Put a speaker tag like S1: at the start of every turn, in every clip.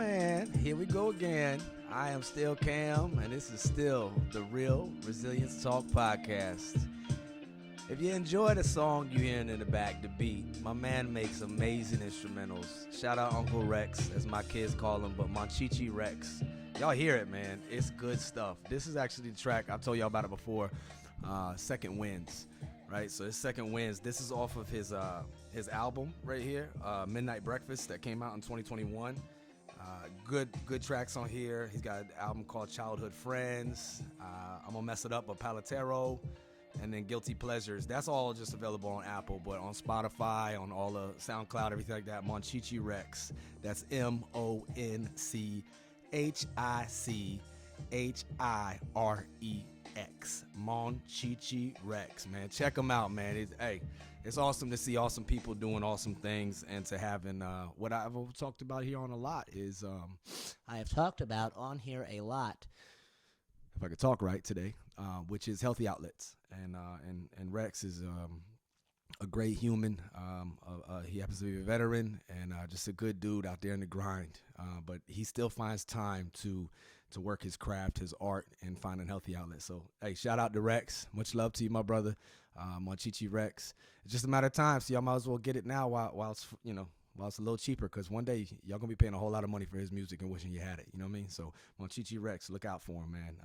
S1: man, here we go again. I am still Cam, and this is still the Real Resilience Talk podcast. If you enjoy the song you hearing in the back, the beat, my man makes amazing instrumentals. Shout out Uncle Rex, as my kids call him, but Monchichi Rex. Y'all hear it, man. It's good stuff. This is actually the track, I've told y'all about it before, Second Winds, right? So this Second Winds, this is off of his album right here, Midnight Breakfast, that came out in 2021. Good tracks on here. He's got an album called Childhood Friends. I'm gonna mess it up, but Palatero, and then Guilty Pleasures. That's all just available on Apple, but on Spotify, on all the SoundCloud, everything like that. Monchichi Rex. That's MonchichiRex. Monchichi Rex, man. Check him out, man. It's awesome to see awesome people doing awesome things, and to having what I've talked about here on a lot is
S2: I have talked about on here a lot.
S1: If I could talk right today, which is healthy outlets, and Rex is a great human. He happens to be a veteran and just a good dude out there in the grind. But he still finds time to work his craft, his art, and find a healthy outlet. So, hey, shout out to Rex. Much love to you, my brother. Monchichi Rex. It's just a matter of time, so y'all might as well get it now while it's a little cheaper, because one day y'all gonna be paying a whole lot of money for his music and wishing you had it. You know what I mean? So Monchichi Rex, look out for him, man.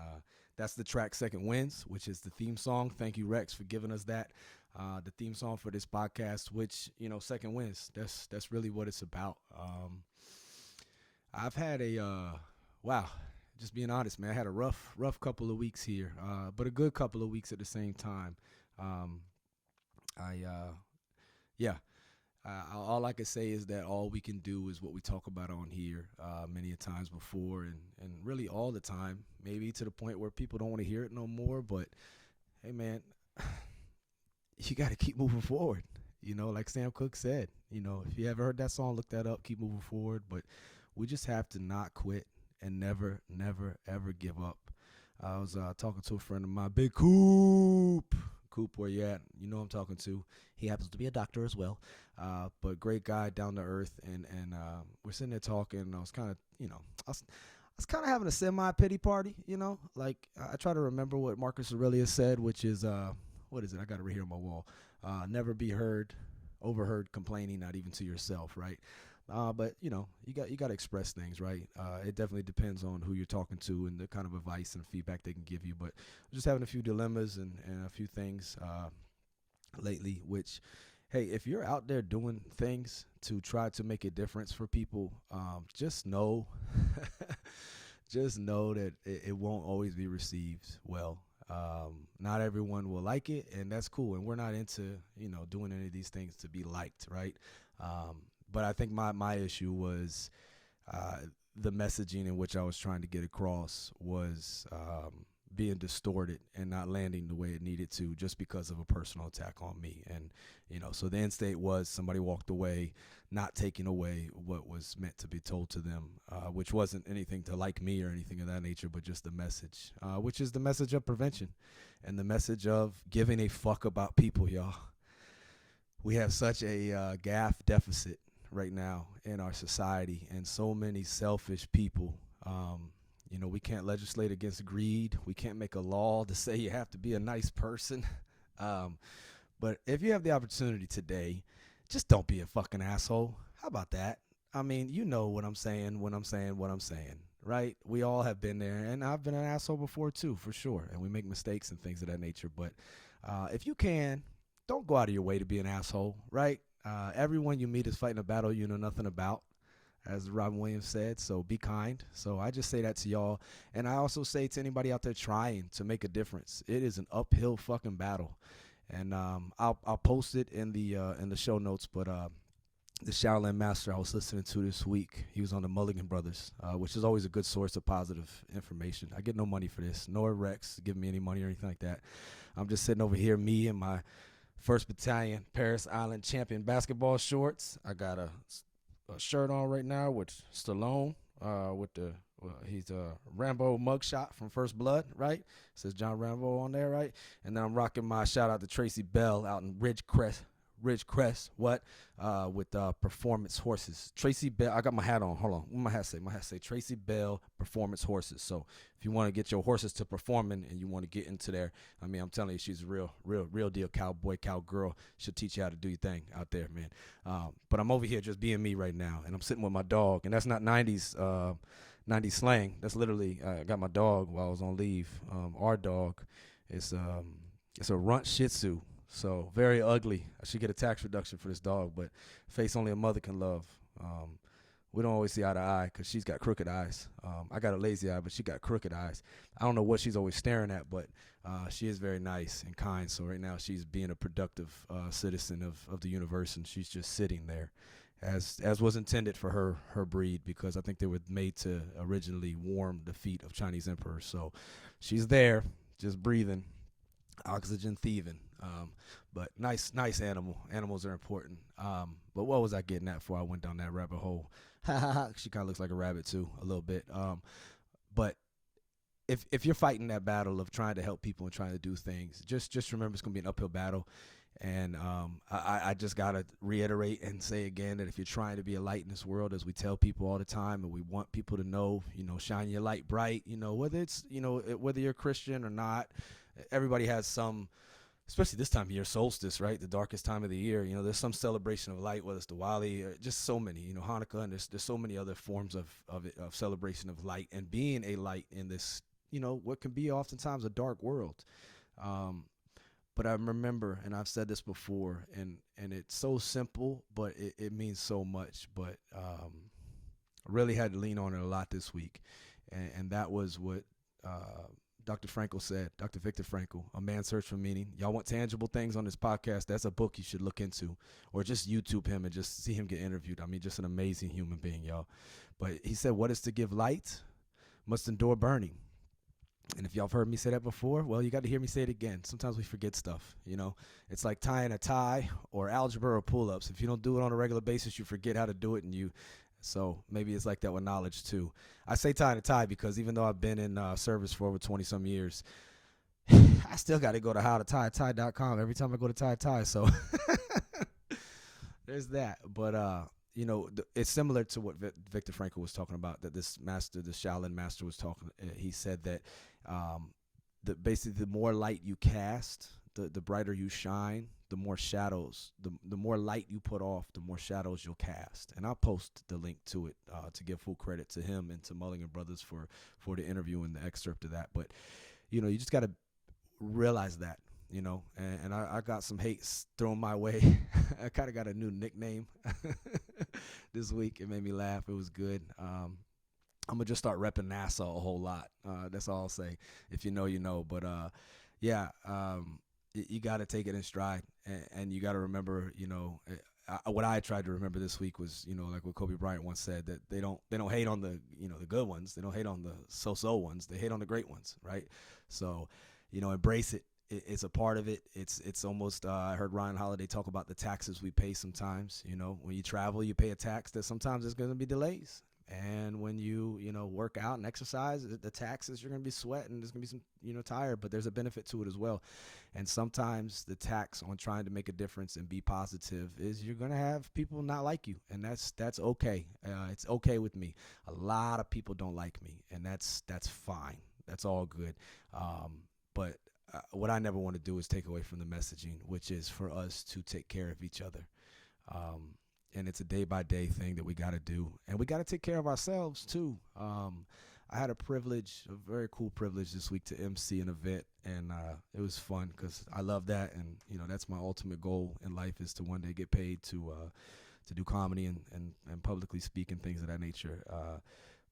S1: That's the track Second Winds, which is the theme song. Thank you, Rex, for giving us that. The theme song for this podcast, which, Second Winds. That's really what it's about. I've had just being honest, man, I had a rough couple of weeks here, but a good couple of weeks at the same time. All I can say is that all we can do is what we talk about on here many a times before, and really all the time, maybe to the point where people don't want to hear it no more. But hey, man, you got to keep moving forward. Like Sam Cooke said, if you ever heard that song, look that up, keep moving forward. But we just have to not quit and never, ever give up. I was talking to a friend of mine, Big Coop, where you at? You know who I'm talking to.
S2: He happens to be a doctor as well.
S1: But great guy, down to earth, and we're sitting there talking, and I was kind of, I was kind of having a semi-pity party, Like, I try to remember what Marcus Aurelius said, which is, what is it? I got it right here on my wall. Never be overheard complaining, not even to yourself, right? But you got to express things, right? It definitely depends on who you're talking to and the kind of advice and feedback they can give you. But I'm just having a few dilemmas and a few things lately, which, hey, if you're out there doing things to try to make a difference for people, just know that it won't always be received well. Not everyone will like it, and that's cool. And we're not into, doing any of these things to be liked, right? But I think my issue was the messaging in which I was trying to get across was being distorted and not landing the way it needed to, just because of a personal attack on me. And, so the end state was somebody walked away, not taking away what was meant to be told to them, which wasn't anything to like me or anything of that nature, but just the message, which is the message of prevention and the message of giving a fuck about people, y'all. We have such a gaffe deficit right now in our society, and so many selfish people. We can't legislate against greed. We can't make a law to say you have to be a nice person. But if you have the opportunity today, just don't be a fucking asshole. How about that? I mean, you know what I'm saying when I'm saying what I'm saying, right? We all have been there, and I've been an asshole before too, for sure. And we make mistakes and things of that nature. But if you can, don't go out of your way to be an asshole, right? Everyone you meet is fighting a battle you know nothing about, as Robin Williams said, so be kind. So I just say that to y'all. And I also say to anybody out there trying to make a difference, it is an uphill fucking battle. And I'll post it in the show notes, but the Shaolin Master I was listening to this week, he was on the Mulligan Brothers, which is always a good source of positive information. I get no money for this, nor Rex giving me any money or anything like that. I'm just sitting over here, me and my 1st Battalion Paris Island champion basketball shorts. I got a shirt on right now with Stallone, he's a Rambo mugshot from First Blood, right? It says John Rambo on there, right? And then I'm rocking my shout out to Tracy Bell out in Ridge Crest, what? With Performance Horses. Tracy Bell, I got my hat on. Hold on. What my hat say? My hat say Tracy Bell Performance Horses. So if you want to get your horses to performing and you want to get into there, I mean, I'm telling you, she's a real deal cowboy, cowgirl. She'll teach you how to do your thing out there, man. But I'm over here just being me right now, and I'm sitting with my dog, and that's not 90s slang. That's literally I got my dog while I was on leave. Our dog is it's a runt Shih Tzu. So very ugly. I should get a tax reduction for this dog, but face only a mother can love. We don't always see eye to eye because she's got crooked eyes. I got a lazy eye, but she got crooked eyes. I don't know what she's always staring at, but she is very nice and kind. So right now she's being a productive citizen of the universe, and she's just sitting there, as was intended for her breed, because I think they were made to originally warm the feet of Chinese emperors. So she's there, just breathing, oxygen thieving. But nice animal. Animals are important. But what was I getting at before I went down that rabbit hole? She kind of looks like a rabbit too, a little bit. But if you're fighting that battle of trying to help people and trying to do things, just remember it's gonna be an uphill battle. And I just gotta reiterate and say again that if you're trying to be a light in this world, as we tell people all the time, and we want people to know, shine your light bright, whether it's, whether you're Christian or not, everybody has some, especially this time of year, solstice, right? The darkest time of the year. There's some celebration of light, whether it's Diwali, or just so many, Hanukkah, and there's so many other forms of celebration of light and being a light in this, what can be oftentimes a dark world. But I remember, and I've said this before, and it's so simple, but it means so much. But I really had to lean on it a lot this week, and that was what Dr. Frankl said, Dr. Viktor Frankl, A Man's Search for Meaning. Y'all want tangible things on this podcast? That's a book you should look into, or just YouTube him and just see him get interviewed. I mean, just an amazing human being, y'all. But he said, what is to give light must endure burning. And if y'all have heard me say that before, well, you got to hear me say it again. Sometimes we forget stuff, It's like tying a tie or algebra or pull-ups. If you don't do it on a regular basis, you forget how to do it, so maybe it's like that with knowledge too. I say tying a tie because even though I've been in service for over 20-some years, I still got to go to howtotieatie.com every time I go to tie a tie. So there's that. But, it's similar to what Viktor Frankl was talking about, that this master, the Shaolin master was talking. He said that basically the more light you cast, the brighter you shine, the more shadows, the more light you put off, the more shadows you'll cast. And I'll post the link to it to give full credit to him and to Mulligan Brothers for the interview and the excerpt of that. But, you just got to realize that, and I got some hate thrown my way. I kind of got a new nickname this week. It made me laugh. It was good. I'm going to just start repping NASA a whole lot. That's all I'll say. If you know, you know. But, yeah, you got to take it in stride, and you got to remember, what I tried to remember this week was, like what Kobe Bryant once said, that they don't hate on the, the good ones. They don't hate on the so-so ones. They hate on the great ones, right? So, embrace it. It's a part of it. It's almost, I heard Ryan Holiday talk about the taxes we pay sometimes. When you travel, you pay a tax that sometimes there's going to be delays. And when you work out and exercise, the taxes, you're going to be sweating. There's going to be some, tired, but there's a benefit to it as well. And sometimes the tax on trying to make a difference and be positive is you're going to have people not like you. And that's okay. It's okay with me. A lot of people don't like me, and that's fine. That's all good. But what I never want to do is take away from the messaging, which is for us to take care of each other. And it's a day-by-day thing that we got to do. And we got to take care of ourselves, too. I had a very cool privilege this week to MC an event, and it was fun because I love that. And, that's my ultimate goal in life, is to one day get paid to do comedy and publicly speak and things of that nature.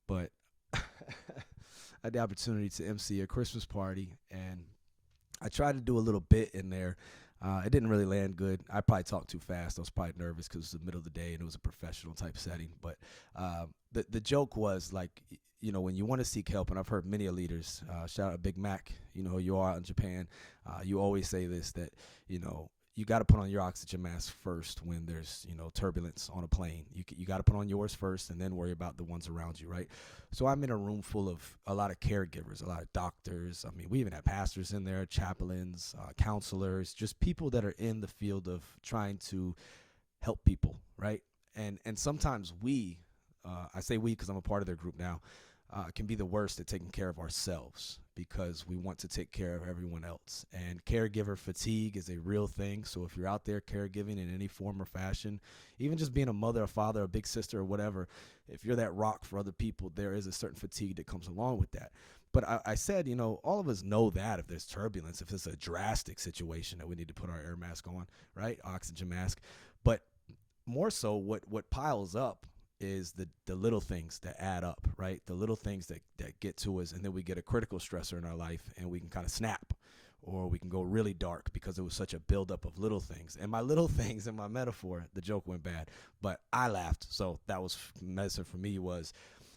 S1: But I had the opportunity to MC a Christmas party, and I tried to do a little bit in there. It didn't really land good. I probably talked too fast. I was probably nervous because it was the middle of the day and it was a professional type setting. But the joke was, like, when you want to seek help, and I've heard many leaders, shout out Big Mac, who you are out in Japan, you always say this, that, you got to put on your oxygen mask first when there's, turbulence on a plane. You got to put on yours first and then worry about the ones around you, right? So I'm in a room full of a lot of caregivers, a lot of doctors. I mean, we even have pastors in there, chaplains, counselors, just people that are in the field of trying to help people, right? And sometimes I say we because I'm a part of their group now, can be the worst at taking care of ourselves because we want to take care of everyone else. And caregiver fatigue is a real thing. So if you're out there caregiving in any form or fashion, even just being a mother, a father, a big sister, or whatever, if you're that rock for other people, there is a certain fatigue that comes along with that. But I said, all of us know that if there's turbulence, if it's a drastic situation that we need to put our air mask on, right? Oxygen mask. But more so what piles up is the little things that add up, right? The little things that get to us, and then we get a critical stressor in our life and we can kind of snap, or we can go really dark because it was such a buildup of little things. And my little things in my metaphor, the joke went bad, but I laughed. So that was medicine for me was,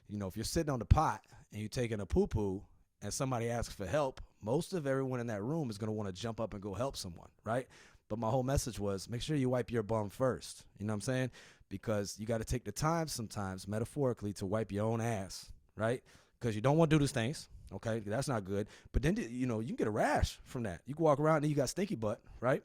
S1: if you're sitting on the pot and you're taking a poo-poo and somebody asks for help, most of everyone in that room is going to want to jump up and go help someone, right? But my whole message was make sure you wipe your bum first. You know what I'm saying? Because you got to take the time sometimes, metaphorically, to wipe your own ass, right? Because you don't want to do those things, okay? That's not good. But then, you can get a rash from that. You can walk around and you got stinky butt, right?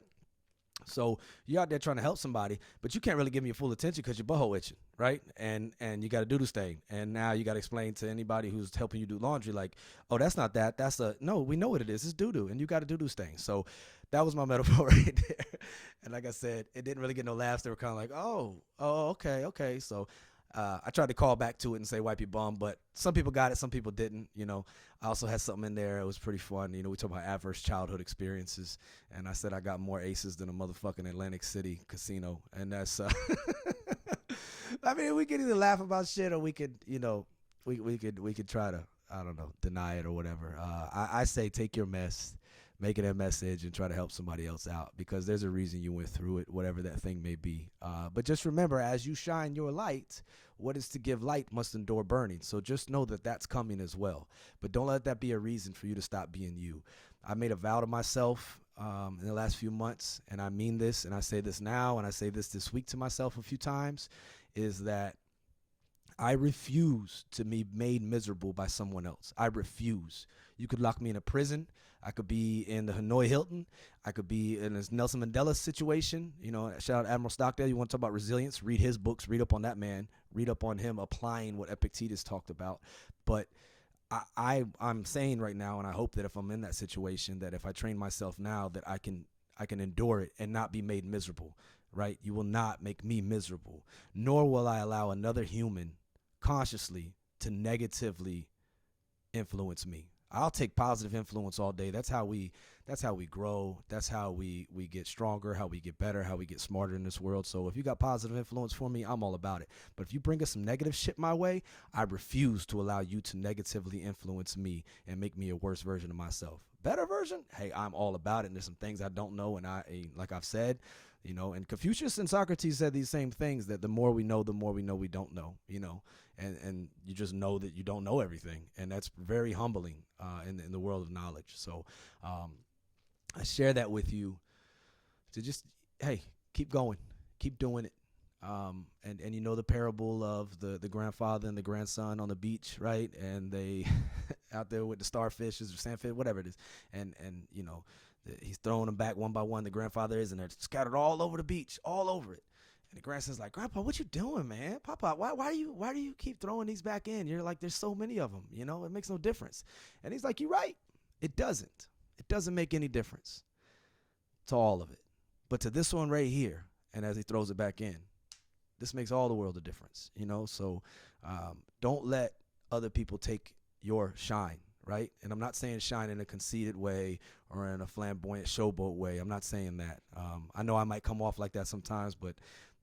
S1: So you're out there trying to help somebody, but you can't really give me your full attention because your butthole itching, right? And you got to do this thing. And now you got to explain to anybody who's helping you do laundry, like, oh, that's not that. No, we know what it is. It's doo-doo, and you got to do this thing. So that was my metaphor right there. And like I said, it didn't really get no laughs. They were kind of like, oh, okay. So I tried to call back to it and say wipe your bum, but some people got it, some people didn't. I also had something in there. It was pretty fun. We talk about adverse childhood experiences, and I said I got more aces than a motherfucking Atlantic City casino, and that's. I mean, we could either laugh about shit or we could, we could try to, I don't know, deny it or whatever. I say take your mess, make it a message, and try to help somebody else out because there's a reason you went through it, whatever that thing may be. But just remember, as you shine your light, what is to give light must endure burning. So just know that that's coming as well. But don't let that be a reason for you to stop being you. I made a vow to myself in the last few months, and I mean this, and I say this now, and I say this week to myself a few times, is that I refuse to be made miserable by someone else. I refuse. You could lock me in a prison. I could be in the Hanoi Hilton. I could be in this Nelson Mandela situation. Shout out Admiral Stockdale. You want to talk about resilience? Read his books. Read up on that man. Read up on him applying what Epictetus talked about. But I'm saying right now, and I hope that if I'm in that situation, that if I train myself now, that I can endure it and not be made miserable, right? You will not make me miserable, nor will I allow another human consciously to negatively influence me. I'll take positive influence all day. That's how we grow. That's how we get stronger, how we get better, how we get smarter in this world. So if you got positive influence for me, I'm all about it. But if you bring us some negative shit my way, I refuse to allow you to negatively influence me and make me a worse version of myself. Better version? Hey, I'm all about it. And there's some things I don't know, and like I've said, and Confucius and Socrates said these same things, that the more we know we don't know, and you just know that you don't know everything. And that's very humbling in the world of knowledge. So I share that with you to just, hey, keep going, keep doing it. And the parable of the grandfather and the grandson on the beach, right? And they out there with the starfishes or sandfish, whatever it is. And he's throwing them back one by one. The grandfather is, and they're scattered all over the beach, all over it. And the grandson's like, Grandpa, what you doing, man? Papa, why do you keep throwing these back in? You're like, there's so many of them, it makes no difference. And he's like, you're right. It doesn't. It doesn't make any difference to all of it. But to this one right here, and as he throws it back in, this makes all the world of difference, So don't let other people take your shine, right? And I'm not saying shine in a conceited way or in a flamboyant showboat way. I'm not saying that. I know I might come off like that sometimes, but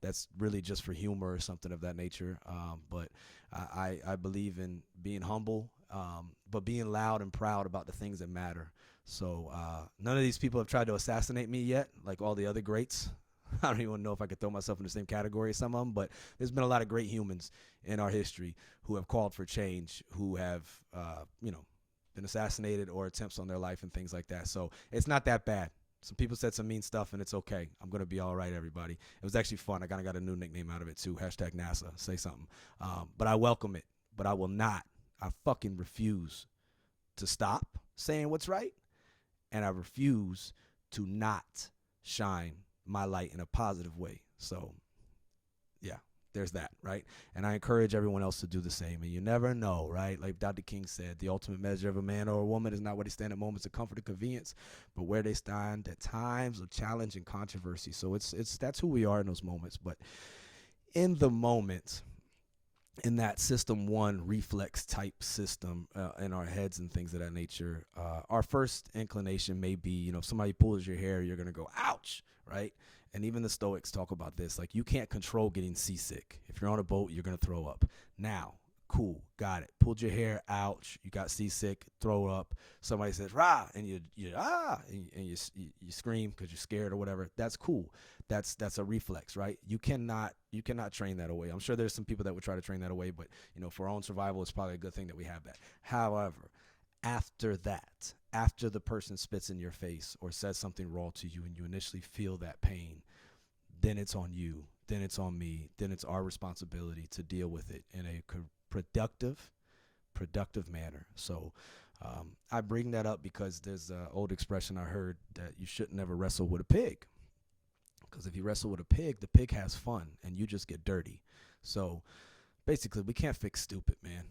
S1: that's really just for humor or something of that nature. But I believe in being humble, but being loud and proud about the things that matter. So none of these people have tried to assassinate me yet, like all the other greats. I don't even know if I could throw myself in the same category as some of them, but there's been a lot of great humans in our history who have called for change, who have, been assassinated or attempts on their life and things like that. So it's not that bad. Some people said some mean stuff, and it's okay. I'm gonna be all right, everybody. It was actually fun. I kind of got a new nickname out of it too. Hashtag NASA. Say something. But I welcome it. But I will not. I fucking refuse to stop saying what's right, and I refuse to not shine my light in a positive way. So yeah, there's that, right? And I encourage everyone else to do the same. And you never know, right? Like Dr. King said, the ultimate measure of a man or a woman is not where they stand at moments of comfort and convenience, but where they stand at times of challenge and controversy. So it's that's who we are in those moments. But in the moment, in that system one reflex type system in our heads and things of that nature, our first inclination may be, if somebody pulls your hair, you're going to go, ouch, right? And even the Stoics talk about this. Like, you can't control getting seasick. If you're on a boat, you're going to throw up. Now, cool, got it. Pulled your hair, ouch, you got seasick, throw up. Somebody says, rah, and you scream because you're scared or whatever. That's cool. That's a reflex, right? You cannot train that away. I'm sure there's some people that would try to train that away, but for our own survival, it's probably a good thing that we have that. However, after that, after the person spits in your face or says something wrong to you and you initially feel that pain, then it's on you, then it's on me, then it's our responsibility to deal with it in a productive manner. So I bring that up because there's an old expression I heard that you should never wrestle with a pig. Because if you wrestle with a pig, the pig has fun and you just get dirty. So basically, we can't fix stupid, man.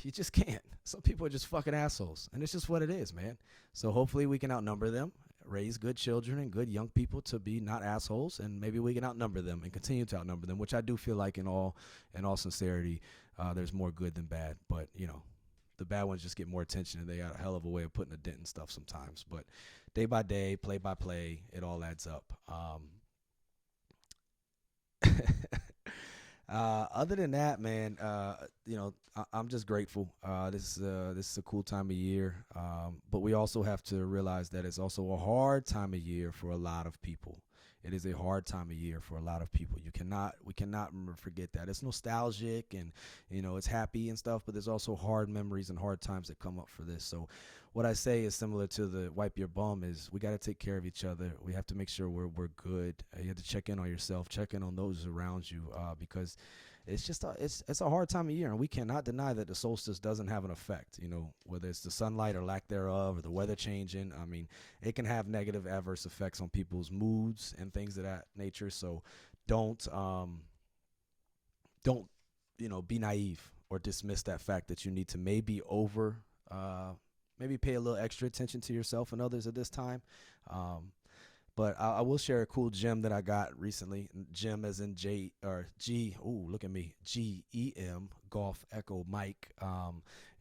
S1: You just can't. Some people are just fucking assholes, and it's just what it is, man. So hopefully we can outnumber them, raise good children and good young people to be not assholes, and maybe we can outnumber them and continue to outnumber them, which I do feel like in all sincerity, there's more good than bad. But the bad ones just get more attention, and they got a hell of a way of putting a dent in stuff sometimes. But day by day, play by play, it all adds up. Other than that, man, I'm just grateful. This is a cool time of year, but we also have to realize that it's also a hard time of year for a lot of people. It is a hard time of year for a lot of people. We cannot forget that. It's nostalgic and it's happy and stuff, but there's also hard memories and hard times that come up for this. So what I say is similar to the wipe your bum is we got to take care of each other. We have to make sure we're good. You have to check in on yourself, check in on those around you, because it's just it's a hard time of year, and we cannot deny that the solstice doesn't have an effect. Whether it's the sunlight or lack thereof, or the weather changing. I mean, it can have negative adverse effects on people's moods and things of that nature. So don't be naive or dismiss that fact that you need to maybe maybe pay a little extra attention to yourself and others at this time. But I will share a cool gem that I got recently. Gem as in J or G. Ooh, look at me. GEM, Golf Echo Mike,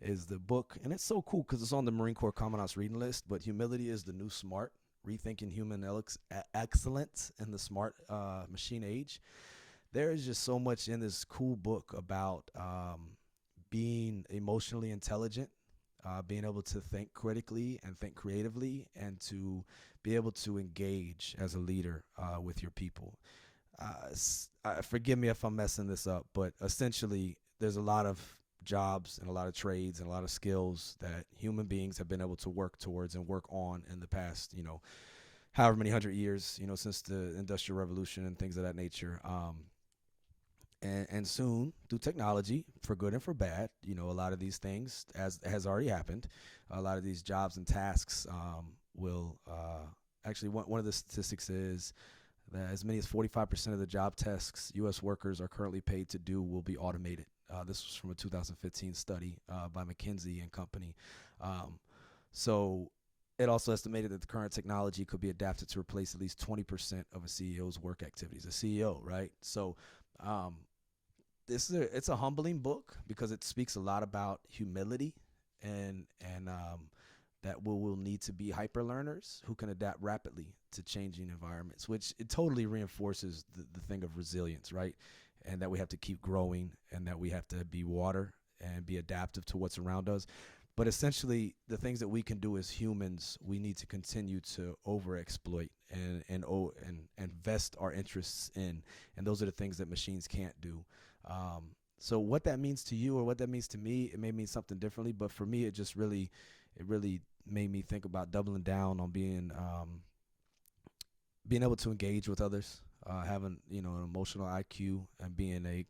S1: is the book. And it's so cool because it's on the Marine Corps Commandant's reading list. But Humility is the New Smart, Rethinking Human Excellence in the Smart Machine Age. There is just so much in this cool book about being emotionally intelligent, being able to think critically and think creatively, and to be able to engage as a leader with your people. Forgive me if I'm messing this up, but essentially there's a lot of jobs and a lot of trades and a lot of skills that human beings have been able to work towards and work on in the past, however many 100 years, since the Industrial Revolution and things of that nature. And soon, through technology, for good and for bad, a lot of these things, as has already happened, a lot of these jobs and tasks will actually, one of the statistics is that as many as 45% of the job tasks U.S. workers are currently paid to do will be automated. This was from a 2015 study by McKinsey and Company. So it also estimated that the current technology could be adapted to replace at least 20% of a CEO's work activities. A CEO, right? So it's a humbling book because it speaks a lot about humility and that we will need to be hyper learners who can adapt rapidly to changing environments, which it totally reinforces the thing of resilience, right? And that we have to keep growing and that we have to be water and be adaptive to what's around us. But essentially, the things that we can do as humans, we need to continue to overexploit and invest our interests in. And those are the things that machines can't do. So what that means to you or what that means to me, it may mean something differently. But for me, it really made me think about doubling down on being being able to engage with others, having an emotional IQ, and being a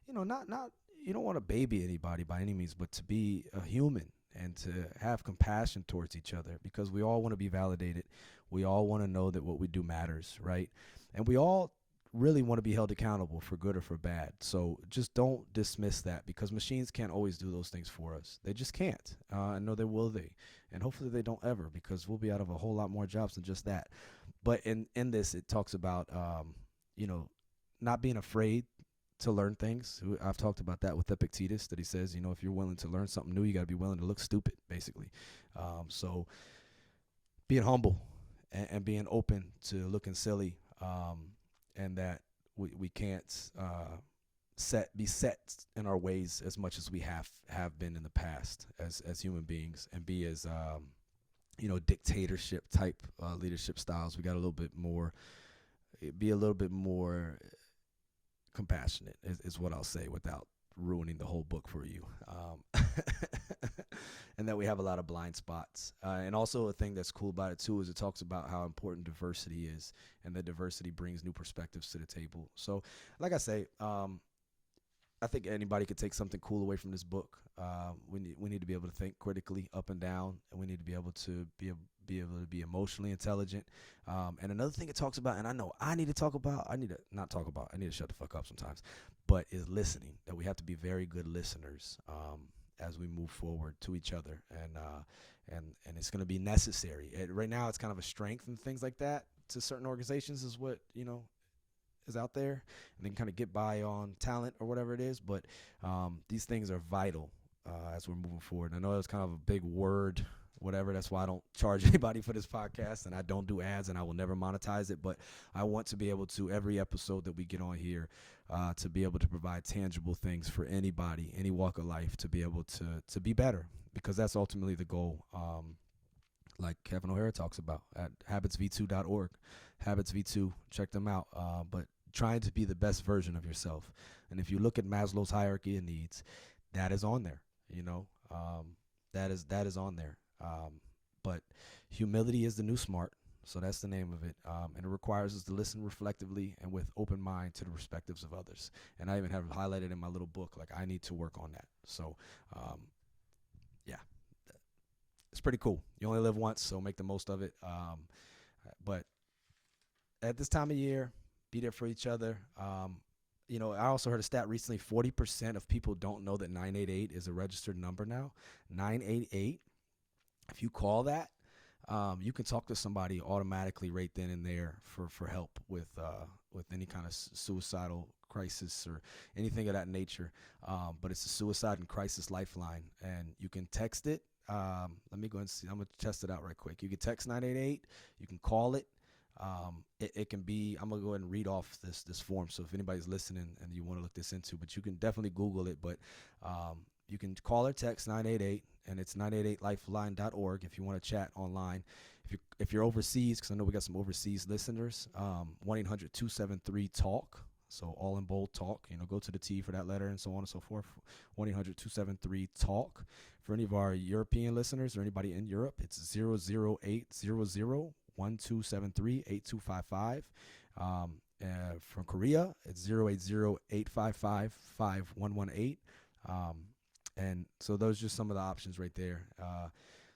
S1: not you don't want to baby anybody by any means, but to be a human and to have compassion towards each other, because we all want to be validated. We all want to know that what we do matters, right? And we all really want to be held accountable for good or for bad. So just don't dismiss that, because machines can't always do those things for us. They just can't. Nor will they. And hopefully they don't ever, because we'll be out of a whole lot more jobs than just that. But in this, it talks about, not being afraid to learn things. I've talked about that with Epictetus, that he says, if you're willing to learn something new, you got to be willing to look stupid, basically. So being humble and being open to looking silly, and that we can't be set in our ways as much as we have been in the past as human beings, and be as dictatorship type leadership styles. We got be a little bit more compassionate is what I'll say, without ruining the whole book for you. And that we have a lot of blind spots. And also a thing that's cool about it too is it talks about how important diversity is, and that diversity brings new perspectives to the table. So like I say, I think anybody could take something cool away from this book. We need to be able to think critically up and down, and we need to be able to be able to be emotionally intelligent. And another thing it talks about, and I know I need to talk about, I need to not talk about, I need to shut the fuck up sometimes, but is listening. That we have to be very good listeners as we move forward to each other, and it's going to be necessary. Right now, it's kind of a strength and things like that to certain organizations is what is out there, and they can kind of get by on talent or whatever it is. But these things are vital as we're moving forward. And I know it's kind of a big word, whatever. That's why I don't charge anybody for this podcast, and I don't do ads, and I will never monetize it. But I want to be able to, every episode that we get on here, to be able to provide tangible things for anybody, any walk of life, to be able to be better, because that's ultimately the goal. Like Kevin O'Hara talks about at habitsv2.org. Habits V2, check them out. But trying to be the best version of yourself. And if you look at Maslow's hierarchy of needs, that is on there. That is on there. But humility is the new smart. So that's the name of it. And it requires us to listen reflectively and with open mind to the perspectives of others. And I even have highlighted in my little book, like, I need to work on that. So, yeah, it's pretty cool. You only live once, so make the most of it. But at this time of year, be there for each other. I also heard a stat recently, 40% of people don't know that 988 is a registered number now. 988, if you call that, you can talk to somebody automatically right then and there for help with any kind of suicidal crisis or anything of that nature. But it's a suicide and crisis lifeline, and you can text it. Let me go and see. I'm going to test it out right quick. You can text 988. You can call it. It can be, I'm going to go ahead and read off this form. So if anybody's listening and you want to look this into, but you can definitely Google it. But you can call or text 988, and it's 988lifeline.org if you want to chat online. If you're overseas, because I know we got some overseas listeners, 1-800-273-TALK. So all in bold, talk. Go to the T for that letter and so on and so forth. 1-800-273-TALK. For any of our European listeners or anybody in Europe, it's 00800-1273-8255. From Korea, it's 080-855-5118. And so those are just some of the options right there.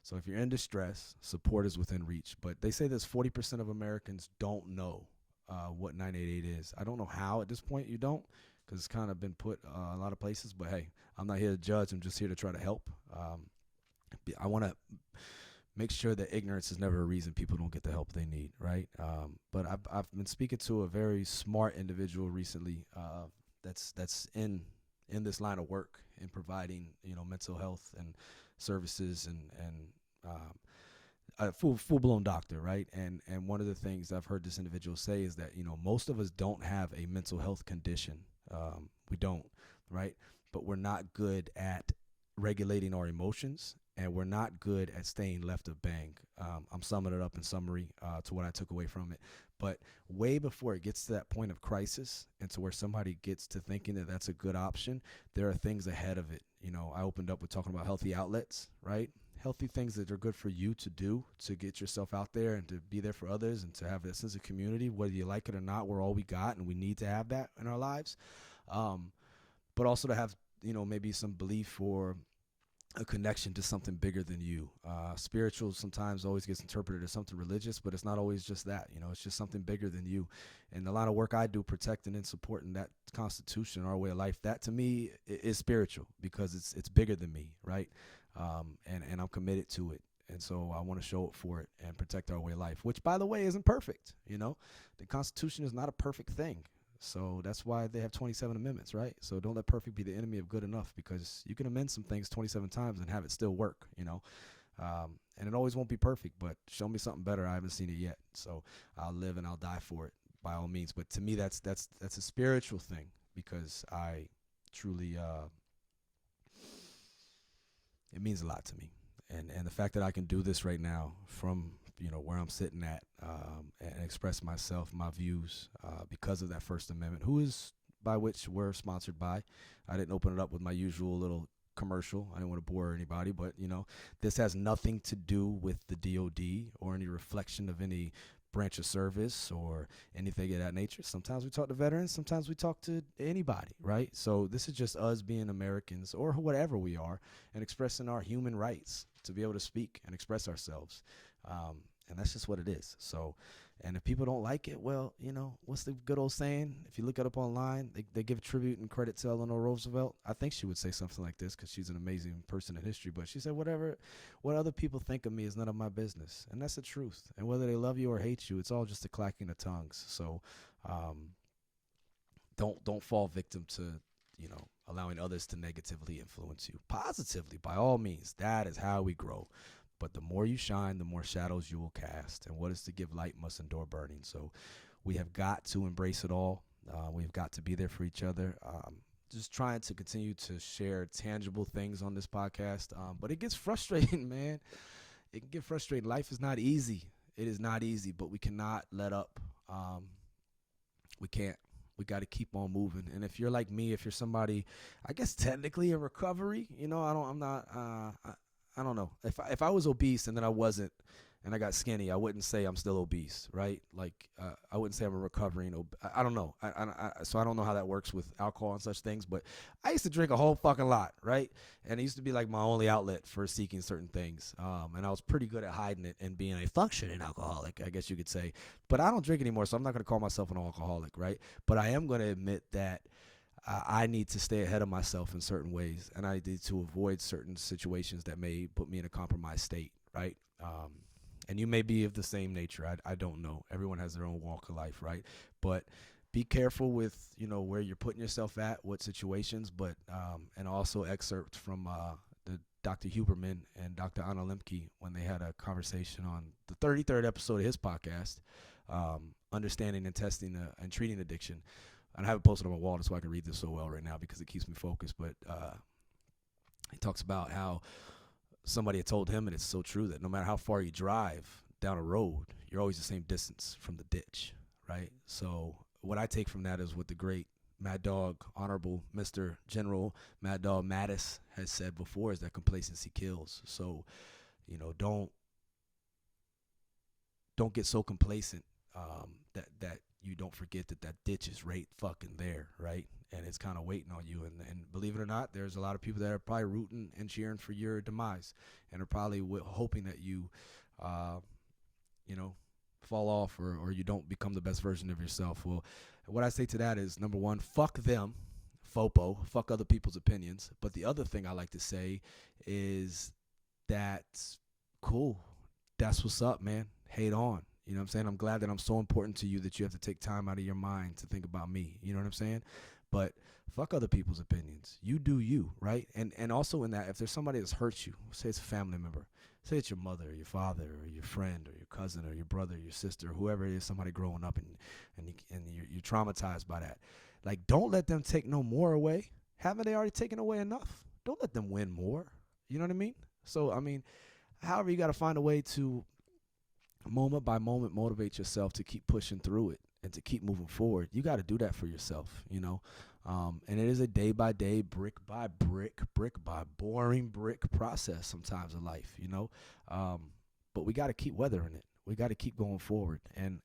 S1: So if you're in distress, support is within reach. But they say there's 40% of Americans don't know what 988 is. I don't know how at this point you don't, because it's kind of been put a lot of places. But hey, I'm not here to judge. I'm just here to try to help. I want to make sure that ignorance is never a reason people don't get the help they need, right? But I've been speaking to a very smart individual recently that's in this line of work in providing mental health and services and a full-blown doctor, right? And one of the things I've heard this individual say is that most of us don't have a mental health condition. We don't, right? But we're not good at regulating our emotions, and we're not good at staying left of bang. I'm summing it up in summary to what I took away from it. But way before it gets to that point of crisis and to where somebody gets to thinking that that's a good option, there are things ahead of it. I opened up with talking about healthy outlets, right? healthy things that are good for you to do, to get yourself out there and to be there for others and to have that sense of community, whether you like it or not. We're all we got, and we need to have that in our lives. But also to have, maybe some belief or a connection to something bigger than you. Spiritual sometimes always gets interpreted as something religious, but it's not always just that. It's just something bigger than you. And the line of work I do protecting and supporting that Constitution, our way of life, that to me is spiritual because it's bigger than me, right? And I'm committed to it. And so I want to show up for it and protect our way of life, which, by the way, isn't perfect. The Constitution is not a perfect thing. So that's why they have 27 amendments, right? So don't let perfect be the enemy of good enough, because you can amend some things 27 times and have it still work, and it always won't be perfect, but show me something better. I haven't seen it yet. So I'll live and I'll die for it by all means. But to me, that's a spiritual thing, because I truly, it means a lot to me. And the fact that I can do this right now from where I'm sitting at, and express myself, my views, because of that First Amendment, by which we're sponsored by. I didn't open it up with my usual little commercial. I didn't want to bore anybody, but this has nothing to do with the DOD or any reflection of any branch of service or anything of that nature. Sometimes we talk to veterans, sometimes we talk to anybody, right? So this is just us being Americans, or whatever we are, and expressing our human rights to be able to speak and express ourselves. And that's just what it is. So, and if people don't like it, well, what's the good old saying? If you look it up online, they give tribute and credit to Eleanor Roosevelt. I think she would say something like this, because she's an amazing person in history. But she said, what other people think of me is none of my business. And that's the truth. And whether they love you or hate you, it's all just a clacking of tongues. So don't fall victim to, allowing others to negatively influence you. Positively, by all means. That is how we grow. But the more you shine, the more shadows you will cast. And what is to give light must endure burning. So we have got to embrace it all. We've got to be there for each other. Just trying to continue to share tangible things on this podcast. But it gets frustrating, man. It can get frustrating. Life is not easy. It is not easy, but we cannot let up. We can't. We got to keep on moving. And if you're like me, if you're somebody, I guess technically in recovery, I don't know. If I was obese and then I wasn't, and I got skinny, I wouldn't say I'm still obese, right? Like I wouldn't say I'm a recovering. I don't know. So I don't know how that works with alcohol and such things. But I used to drink a whole fucking lot, right? And it used to be like my only outlet for seeking certain things. And I was pretty good at hiding it and being a functioning alcoholic, I guess you could say. But I don't drink anymore, so I'm not going to call myself an alcoholic, right? But I am going to admit that I need to stay ahead of myself in certain ways, and I need to avoid certain situations that may put me in a compromised state, right? And you may be of the same nature. I don't know. Everyone has their own walk of life, right? But be careful with, where you're putting yourself at, what situations, but and also excerpts from the Dr. Huberman and Dr. Anna Lemke when they had a conversation on the 33rd episode of his podcast, Understanding and Testing and Treating Addiction. And I have it posted on my wall, that's why I can read this so well right now, because it keeps me focused. But he talks about how somebody had told him, and it's so true, that no matter how far you drive down a road, you're always the same distance from the ditch, right? So what I take from that is what the great Mad Dog, Honorable Mr. General Mad Dog Mattis has said before, is that complacency kills. So, don't get so complacent that you don't forget that ditch is right fucking there, right? And it's kind of waiting on you. And believe it or not, there's a lot of people that are probably rooting and cheering for your demise, and are probably hoping that you, fall off or you don't become the best version of yourself. Well, what I say to that is, number one, fuck them, FOPO, fuck other people's opinions. But the other thing I like to say is that, cool, that's what's up, man. Hate on. You know what I'm saying? I'm glad that I'm so important to you that you have to take time out of your mind to think about me. You know what I'm saying? But fuck other people's opinions. You do you, right? And also in that, if there's somebody that's hurt you, say it's a family member, say it's your mother or your father or your friend or your cousin or your brother or your sister, whoever it is, somebody growing up, and you're traumatized by that. Like, don't let them take no more away. Haven't they already taken away enough? Don't let them win more. You know what I mean? So, however, you got to find a way to moment by moment motivate yourself to keep pushing through it. and to keep moving forward, you got to do that for yourself, you know. And it is a day by day, brick by brick, brick by boring brick process sometimes in life, you know. But we got to keep weathering it. We got to keep going forward. And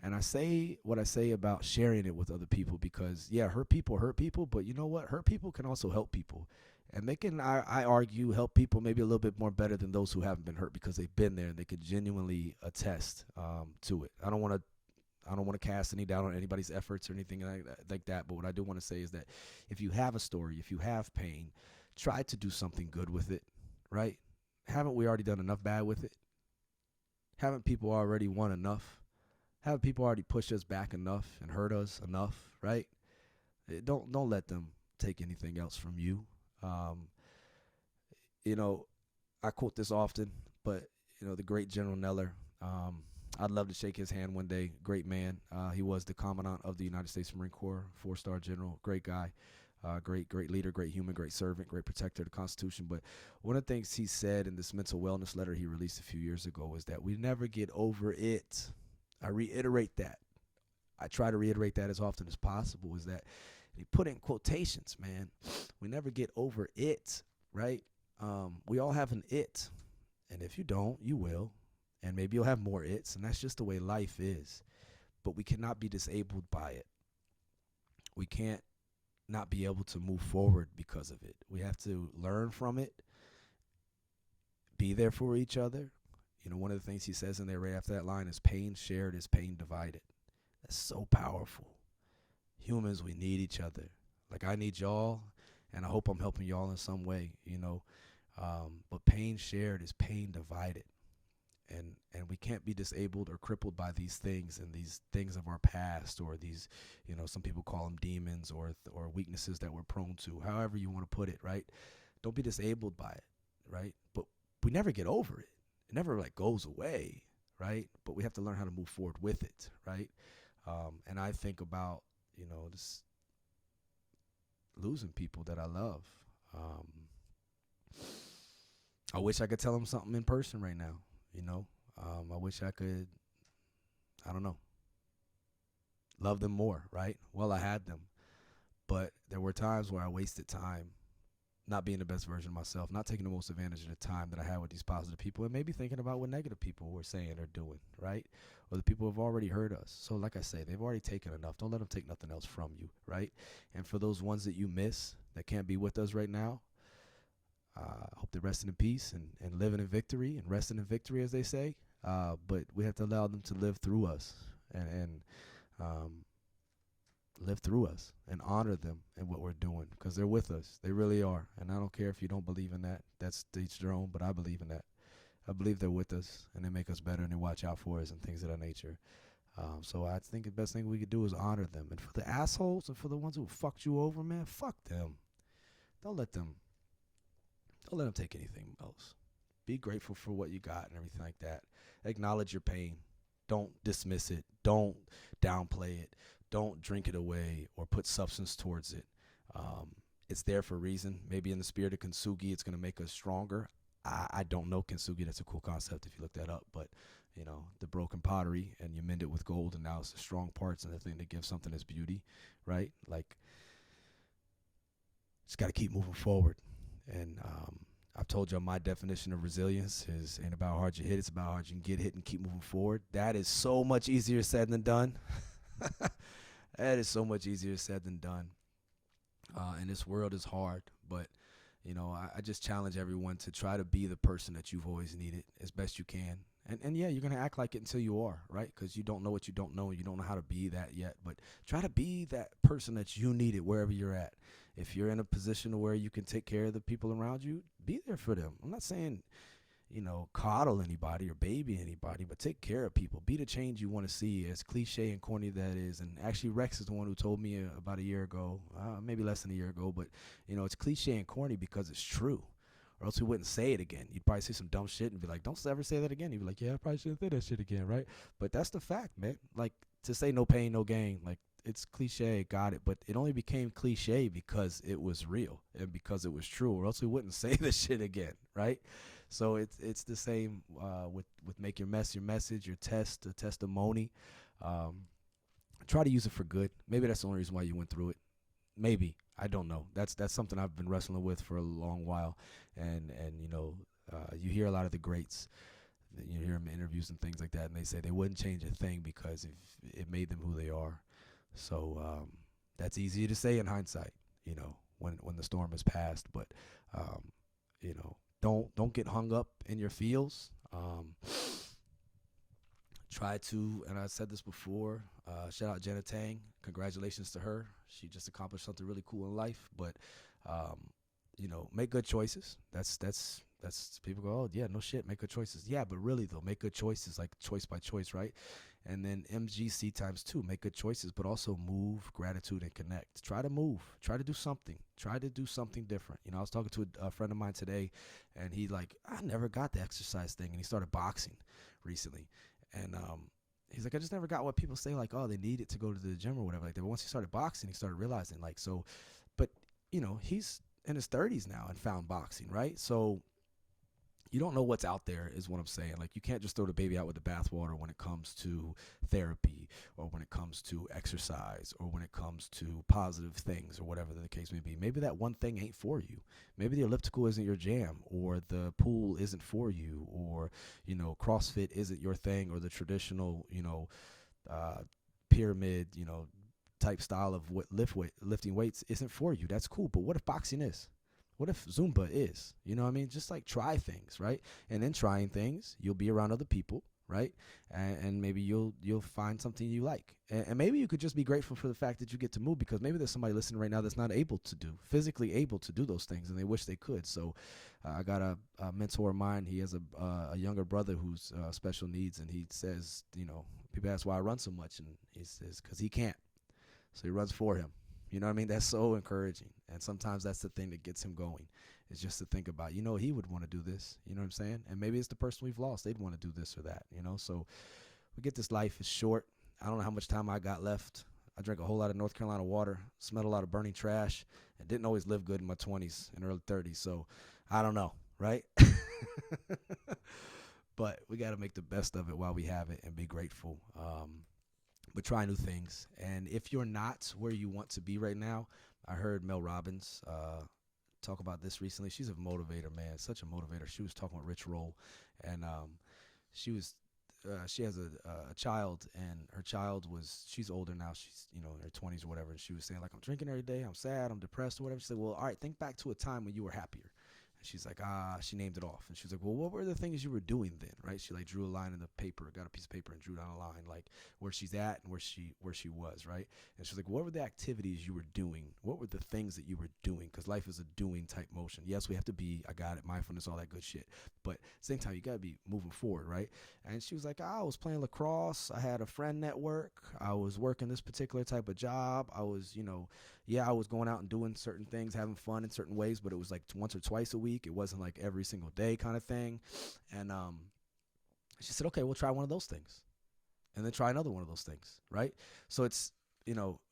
S1: I say what I say about sharing it with other people because, yeah, hurt people, but you know what? Hurt people can also help people. And they can, I argue, help people maybe a little bit more better than those who haven't been hurt because they've been there and they could genuinely attest to it. I don't want to cast any doubt on anybody's efforts or anything like that. But what I do want to say is that if you have a story, if you have pain, try to do something good with it, right? Haven't we already done enough bad with it? Haven't people already won enough? Haven't people already pushed us back enough and hurt us enough, right? Don't let them take anything else from you. Um, you know, I quote this often, but you know, the great General Neller. I'd love to shake his hand one day. Great man. He was the commandant of the United States Marine Corps, 4-star general. Great guy. Great leader, great human, great servant, great protector of the Constitution. But one of the things he said in this mental wellness letter he released a few years ago is that we never get over it. I reiterate that. I try to reiterate that as often as possible, is that he put in quotations, man. We never get over it, right? We all have an it. And if you don't, you will. And maybe you'll have more its. And that's just the way life is. But we cannot be disabled by it. We can't not be able to move forward because of it. We have to learn from it, be there for each other. You know, one of the things he says in there right after that line is pain shared is pain divided. That's so powerful. Humans, we need each other. Like I need y'all, and I hope I'm helping y'all in some way, you know. But pain shared is pain divided. And we can't be disabled or crippled by these things and these things of our past or these, you know, some people call them demons or weaknesses that we're prone to, however you want to put it, right? Don't be disabled by it, right? But we never get over it. It never like goes away, right? But we have to learn how to move forward with it, right? And I think about, you know, this losing people that I love. I wish I could tell them something in person right now. You know, I wish I could, I don't know, love them more, right? Well, I had them. But there were times where I wasted time not being the best version of myself, not taking the most advantage of the time that I had with these positive people, and maybe thinking about what negative people were saying or doing, right? Or the people who have already hurt us. So like I say, they've already taken enough. Don't let them take nothing else from you, right? And for those ones that you miss that can't be with us right now, I hope they're resting in peace and living in victory and resting in victory, as they say. But we have to allow them to live through us and live through us and honor them and what we're doing because they're with us. They really are. And I don't care if you don't believe in that. That's to each their own, but I believe in that. I believe they're with us and they make us better and they watch out for us and things of that nature. So I think the best thing we could do is honor them. And for the assholes and for the ones who fucked you over, man, fuck them. Don't let them take anything else. Be grateful for what you got and everything like that. Acknowledge your pain. Don't dismiss it. Don't downplay it. Don't drink it away or put substance towards it. It's there for a reason. Maybe in the spirit of kintsugi, it's going to make us stronger. I don't know kintsugi. That's a cool concept if you look that up. But, you know, the broken pottery and you mend it with gold and now it's the strong parts and the thing that gives something its beauty, right? Like, just got to keep moving forward. And I've told you my definition of resilience is ain't about how hard you hit, it's about how hard you can get hit and keep moving forward. That is so much easier said than done. That is so much easier said than done. And this world is hard, but you know, I just challenge everyone to try to be the person that you've always needed as best you can. And yeah, you're going to act like it until you are, right? Because you don't know what you don't know and you don't know how to be that yet. But try to be that person that you needed wherever you're at. If you're in a position where you can take care of the people around you, be there for them. I'm not saying, you know, coddle anybody or baby anybody, but take care of people. Be the change you want to see, as cliche and corny that is. And actually, Rex is the one who told me about a year ago, maybe less than a year ago, but, you know, it's cliche and corny because it's true. Or else we wouldn't say it again. You'd probably say some dumb shit and be like, don't ever say that again. You'd be like, yeah, I probably shouldn't say that shit again, right? But that's the fact, man. Like, to say no pain, no gain, like, it's cliche, got it. But it only became cliche because it was real and because it was true. Or else we wouldn't say this shit again, right? So it's the same with make your mess your message, your test, a testimony. Try to use it for good. Maybe that's the only reason why you went through it. Maybe, I don't know. That's something I've been wrestling with for a long while, and you hear a lot of the greats. You hear them in interviews and things like that, and they say they wouldn't change a thing because if it made them who they are. So that's easy to say in hindsight, when the storm has passed. But um, don't get hung up in your feels. Try to, and I said this before, shout out Jenna Tang. Congratulations to her. She just accomplished something really cool in life. But, make good choices. That's people go, oh, yeah, no shit, make good choices. Yeah, but really, though, make good choices, like choice by choice, right? And then MGC times two, make good choices, but also move, gratitude, and connect. Try to move. Try to do something. Try to do something different. I was talking to a friend of mine today, and he like, I never got the exercise thing, and he started boxing recently. And he's like, I just never got what people say, like, oh, they need it to go to the gym or whatever like that. But once he started boxing, he started realizing, like, so, but, he's in his 30s now and found boxing, right? So you don't know what's out there is what I'm saying. Like, you can't just throw the baby out with the bathwater when it comes to therapy or when it comes to exercise or when it comes to positive things or whatever the case may be. Maybe that one thing ain't for you. Maybe the elliptical isn't your jam, or the pool isn't for you, or, CrossFit isn't your thing, or the traditional, uh, pyramid, type style of lifting weights isn't for you. That's cool. But what if boxing is? What if Zumba is? You know what I mean? Just like try things, right? And in trying things, you'll be around other people, right? And maybe you'll find something you like. And maybe you could just be grateful for the fact that you get to move, because maybe there's somebody listening right now that's not physically able to do those things, and they wish they could. So I got a mentor of mine. He has a younger brother who's special needs, and he says, people ask why I run so much, and he says, because he can't. So he runs for him. You know what I mean? That's so encouraging. And sometimes that's the thing that gets him going, is just to think about, he would want to do this. You know what I'm saying? And maybe it's the person we've lost. They'd want to do this or that, So we get this life is short. I don't know how much time I got left. I drank a whole lot of North Carolina water, smelled a lot of burning trash, and didn't always live good in my 20s and early 30s. So I don't know, right? But we got to make the best of it while we have it and be grateful. But try new things. And if you're not where you want to be right now, I heard Mel Robbins talk about this recently. She's a motivator, man, such a motivator. She was talking with Rich Roll, and she has a child, and her child she's older now. She's, in her 20s or whatever. And she was saying, like, I'm drinking every day. I'm sad. I'm depressed or whatever. She said, well, all right, think back to a time when you were happier. She's like, she named it off. And she's like, well, what were the things you were doing then, right? She like drew a line in the paper, got a piece of paper and drew down a line, like where she's at and where she was, right? And she's like, what were the activities you were doing? What were the things that you were doing? Because life is a doing type motion. Yes, we have to be, I got it, mindfulness, all that good shit. But at the same time, you got to be moving forward, right? And she was like, I was playing lacrosse. I had a friend network. I was working this particular type of job. I was, I was going out and doing certain things, having fun in certain ways, but it was like once or twice a week. It wasn't like every single day kind of thing. And she said, okay, we'll try one of those things. And then try another one of those things, right? So it's,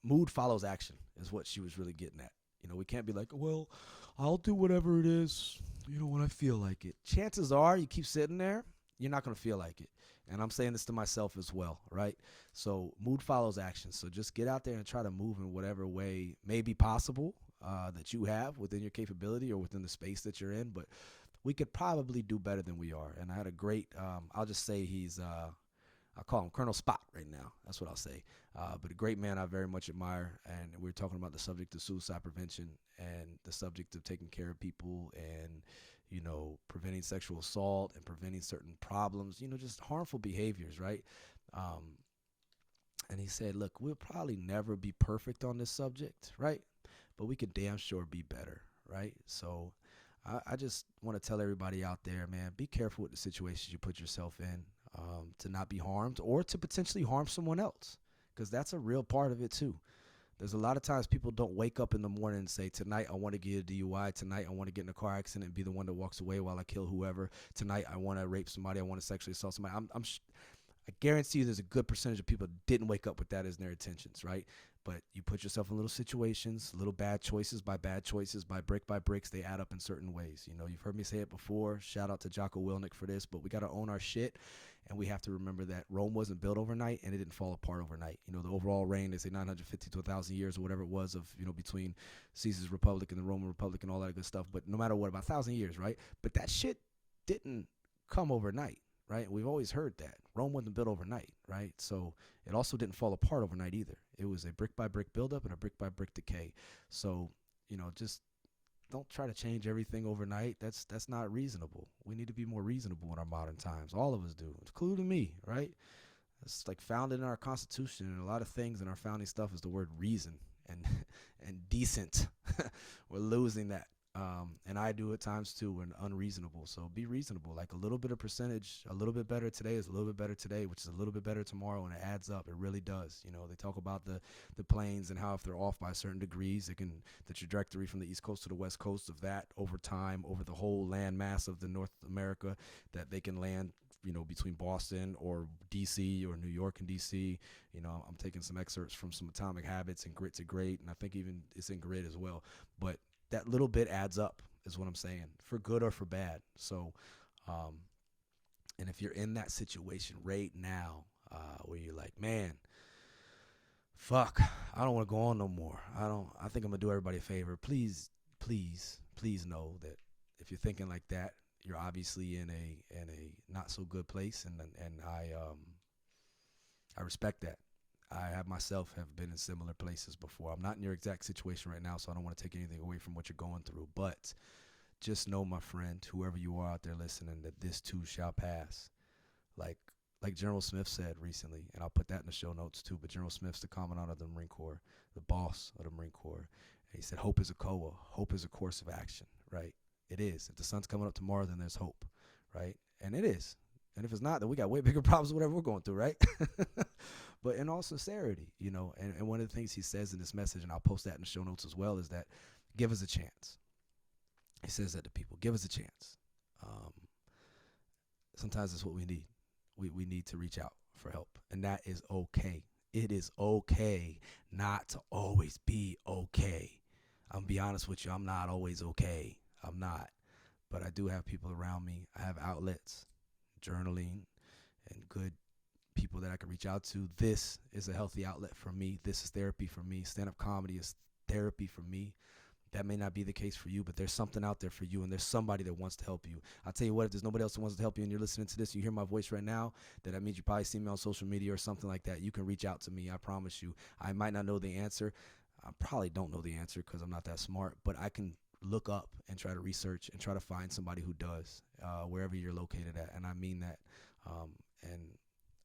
S1: mood follows action is what she was really getting at. We can't be like, well, I'll do whatever it is, when I feel like it. Chances are you keep sitting there, you're not going to feel like it. And I'm saying this to myself as well, right? So mood follows action. So just get out there and try to move in whatever way may be possible that you have within your capability or within the space that you're in. But we could probably do better than we are. And I had a great, I'll just say I call him Colonel Spot right now. That's what I'll say. But a great man I very much admire. And we're talking about the subject of suicide prevention and the subject of taking care of people and, preventing sexual assault and preventing certain problems, just harmful behaviors, right? And he said, look, we'll probably never be perfect on this subject, right? But we can damn sure be better, right? So I just want to tell everybody out there, man, be careful with the situations you put yourself in to not be harmed or to potentially harm someone else, because that's a real part of it too. There's a lot of times people don't wake up in the morning and say, tonight I want to get a DUI. Tonight I want to get in a car accident and be the one that walks away while I kill whoever. Tonight I want to rape somebody. I want to sexually assault somebody. I guarantee you there's a good percentage of people that didn't wake up with that as their intentions, right? But you put yourself in little situations, little bad choices, by bricks, they add up in certain ways. You've heard me say it before. Shout out to Jocko Willnick for this, but we got to own our shit. And we have to remember that Rome wasn't built overnight and it didn't fall apart overnight. You know, the overall reign, they say 950 to 1,000 years or whatever it was of, you know, between Caesar's Republic and the Roman Republic and all that good stuff. But no matter what, about 1,000 years, right? But that shit didn't come overnight, right? We've always heard that. Rome wasn't built overnight, right? So it also didn't fall apart overnight either. It was a brick by brick buildup and a brick by brick decay. So, you know, just don't try to change everything overnight. That's not reasonable. We need to be more reasonable in our modern times. All of us do, including me, right? It's like founded in our Constitution, and a lot of things in our founding stuff is the word reason and and decent. We're losing that. And I do at times too when unreasonable. So be reasonable. Like a little bit of percentage, a little bit better today is a little bit better today, which is a little bit better tomorrow, and it adds up. It really does. You know, they talk about the planes and how if they're off by certain degrees, it can the trajectory from the east coast to the west coast of that over time, over the whole land mass of the North America, that they can land, you know, between Boston or DC or New York and DC. You know, I'm taking some excerpts from some Atomic Habits and Grit to Great, and I think even it's in Grit as well. But that little bit adds up is what I'm saying, for good or for bad. So, and if you're in that situation right now, where you're like, man, fuck, I don't want to go on no more. I think I'm gonna do everybody a favor. Please, please, please know that if you're thinking like that, you're obviously in a not so good place, and I respect that. I have myself have been in similar places before. I'm not in your exact situation right now, so I don't want to take anything away from what you're going through. But just know, my friend, whoever you are out there listening, that this too shall pass. Like General Smith said recently, and I'll put that in the show notes too. But General Smith's the commandant of the Marine Corps, the boss of the Marine Corps. And he said, hope is a COA. Hope is a course of action, right? It is. If the sun's coming up tomorrow, then there's hope, right? And it is. And if it's not, then we got way bigger problems, whatever we're going through, right? But in all sincerity, you know, and one of the things he says in this message, and I'll post that in the show notes as well, is that give us a chance. He says that to people, give us a chance. Sometimes that's what we need. We need to reach out for help, and that is okay. It is okay not to always be okay. I'm gonna be honest with you, I'm not always okay. I'm not. But I do have people around me. I have outlets, journaling, and good people that I can reach out to. This is a healthy outlet for me. This is therapy for me. Stand-up comedy is therapy for me. That may not be the case for you, but there's something out there for you, and there's somebody that wants to help you. I'll tell you what, if there's nobody else that wants to help you and you're listening to this, you hear my voice right now, that means you probably see me on social media or something like that. You can reach out to me, I promise you. I might not know the answer. I probably don't know the answer because I'm not that smart, but I can look up and try to research and try to find somebody who does, wherever you're located at, and I mean that. And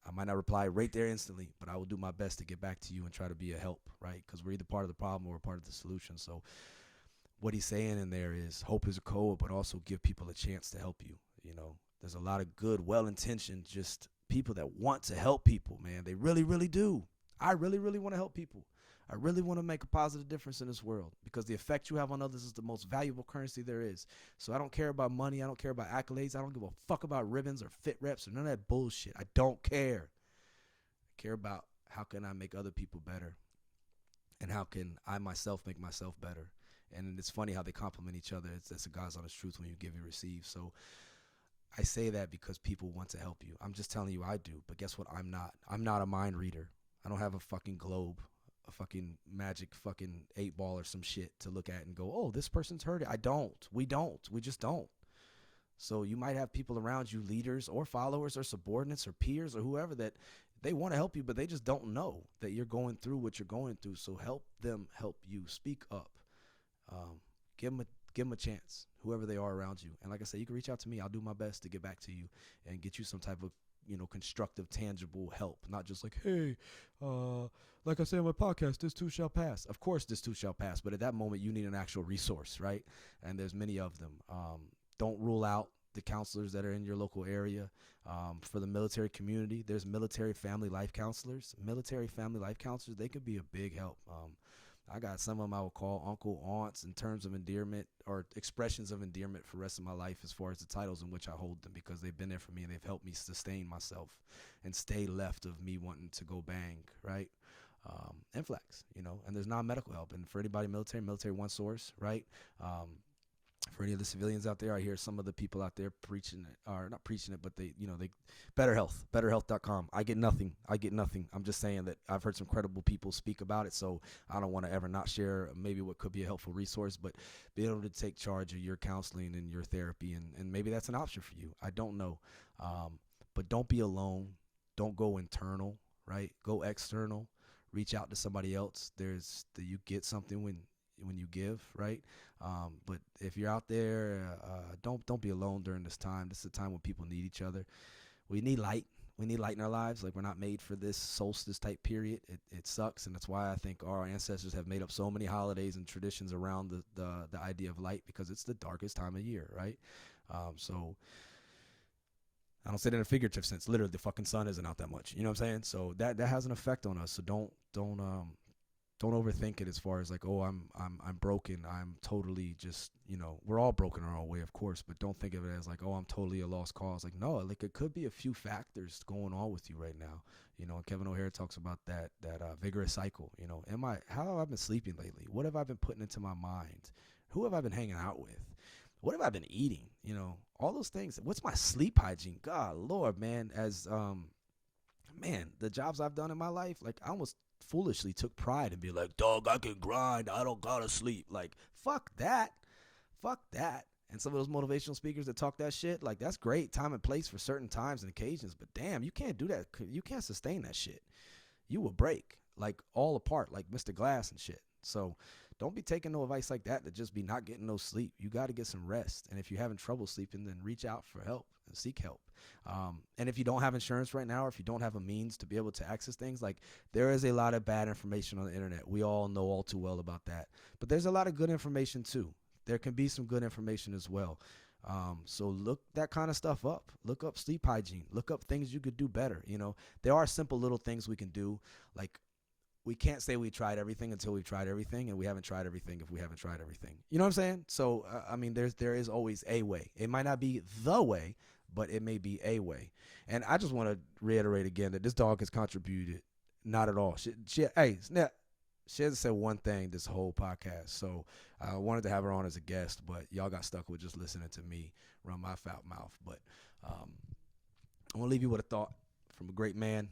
S1: I might not reply right there instantly, but I will do my best to get back to you and try to be a help, right? Because we're either part of the problem or we're part of the solution. So what he's saying in there is hope is a code, but also give people a chance to help you. You know, there's a lot of good, well-intentioned, just people that want to help people, man. They really, really do. I really, really want to help people. I really want to make a positive difference in this world because the effect you have on others is the most valuable currency there is. So I don't care about money. I don't care about accolades. I don't give a fuck about ribbons or fit reps or none of that bullshit. I don't care. I care about how can I make other people better and how can I myself make myself better. And it's funny how they complement each other. That's a God's honest truth. When you give, you receive. So I say that because people want to help you. I'm just telling you I do. But guess what? I'm not. I'm not a mind reader. I don't have a fucking globe, a fucking magic fucking 8-ball or some shit to look at and go, oh, this person's heard it. I don't. We don't. We just don't. So you might have people around you, leaders or followers or subordinates or peers or whoever, that they want to help you, but they just don't know that you're going through what you're going through. So help them help you. Speak up. Give them a chance, whoever they are around you. And like I said, you can reach out to me. I'll do my best to get back to you and get you some type of, you know, constructive, tangible help. Not just like, hey, like I said in my podcast, this too shall pass. Of course, this too shall pass. But at that moment, you need an actual resource, right? And there's many of them. Don't rule out the counselors that are in your local area. For the military community, there's military family life counselors. Military family life counselors, they could be a big help. I got some of them I would call uncle, aunts in terms of endearment or expressions of endearment for the rest of my life as far as the titles in which I hold them, because they've been there for me and they've helped me sustain myself and stay left of me wanting to go bang, right? And flex, you know, and there's non-medical help. And for anybody military, One Source, right? For any of the civilians out there, I hear some of the people out there preaching it, or not preaching it, but they better health, betterhealth.com. I get nothing. I'm just saying that I've heard some credible people speak about it, so I don't want to ever not share maybe what could be a helpful resource, but be able to take charge of your counseling and your therapy, and maybe that's an option for you. I don't know. But don't be alone. Don't go internal, right? Go external. Reach out to somebody else. You get something when you give, right? But if you're out there, don't be alone during this time. This is a time when people need each other. We need light. We need light in our lives. Like, we're not made for this solstice type period. It sucks, and that's why I think our ancestors have made up so many holidays and traditions around the idea of light, because it's the darkest time of year, right? So I don't say that in a figurative sense. Literally, the fucking sun isn't out that much. You know what I'm saying? So that has an effect on us. So don't overthink it as far as like, oh, I'm broken. I'm totally just, we're all broken in our own way, of course, but don't think of it as like, oh, I'm totally a lost cause. Like, no, like, it could be a few factors going on with you right now. And Kevin O'Hare talks about that vigorous cycle. How have I been sleeping lately? What have I been putting into my mind? Who have I been hanging out with? What have I been eating? All those things. What's my sleep hygiene? God, Lord, man, the jobs I've done in my life, like, I almost foolishly took pride and be like, dog, I can grind. I don't gotta sleep. Like, fuck that. Fuck that. And some of those motivational speakers that talk that shit, like, that's great, time and place for certain times and occasions, but damn, you can't do that. You can't sustain that shit. You will break, like, all apart, like Mr. Glass and shit. So don't be taking no advice like that to just be not getting no sleep. You got to get some rest. And if you're having trouble sleeping, then reach out for help and seek help. And if you don't have insurance right now, or if you don't have a means to be able to access things, like, there is a lot of bad information on the internet. We all know all too well about that. But there's a lot of good information too. There can be some good information as well. So look that kind of stuff up. Look up sleep hygiene. Look up things you could do better. There are simple little things we can do. Like, we can't say we tried everything until we've tried everything, and we haven't tried everything if we haven't tried everything. You know what I'm saying? So, there is always a way. It might not be the way, but it may be a way. And I just want to reiterate again that this dog has contributed not at all. She hasn't said one thing this whole podcast. So I wanted to have her on as a guest, but y'all got stuck with just listening to me run my foul mouth. But I want to leave you with a thought from a great man.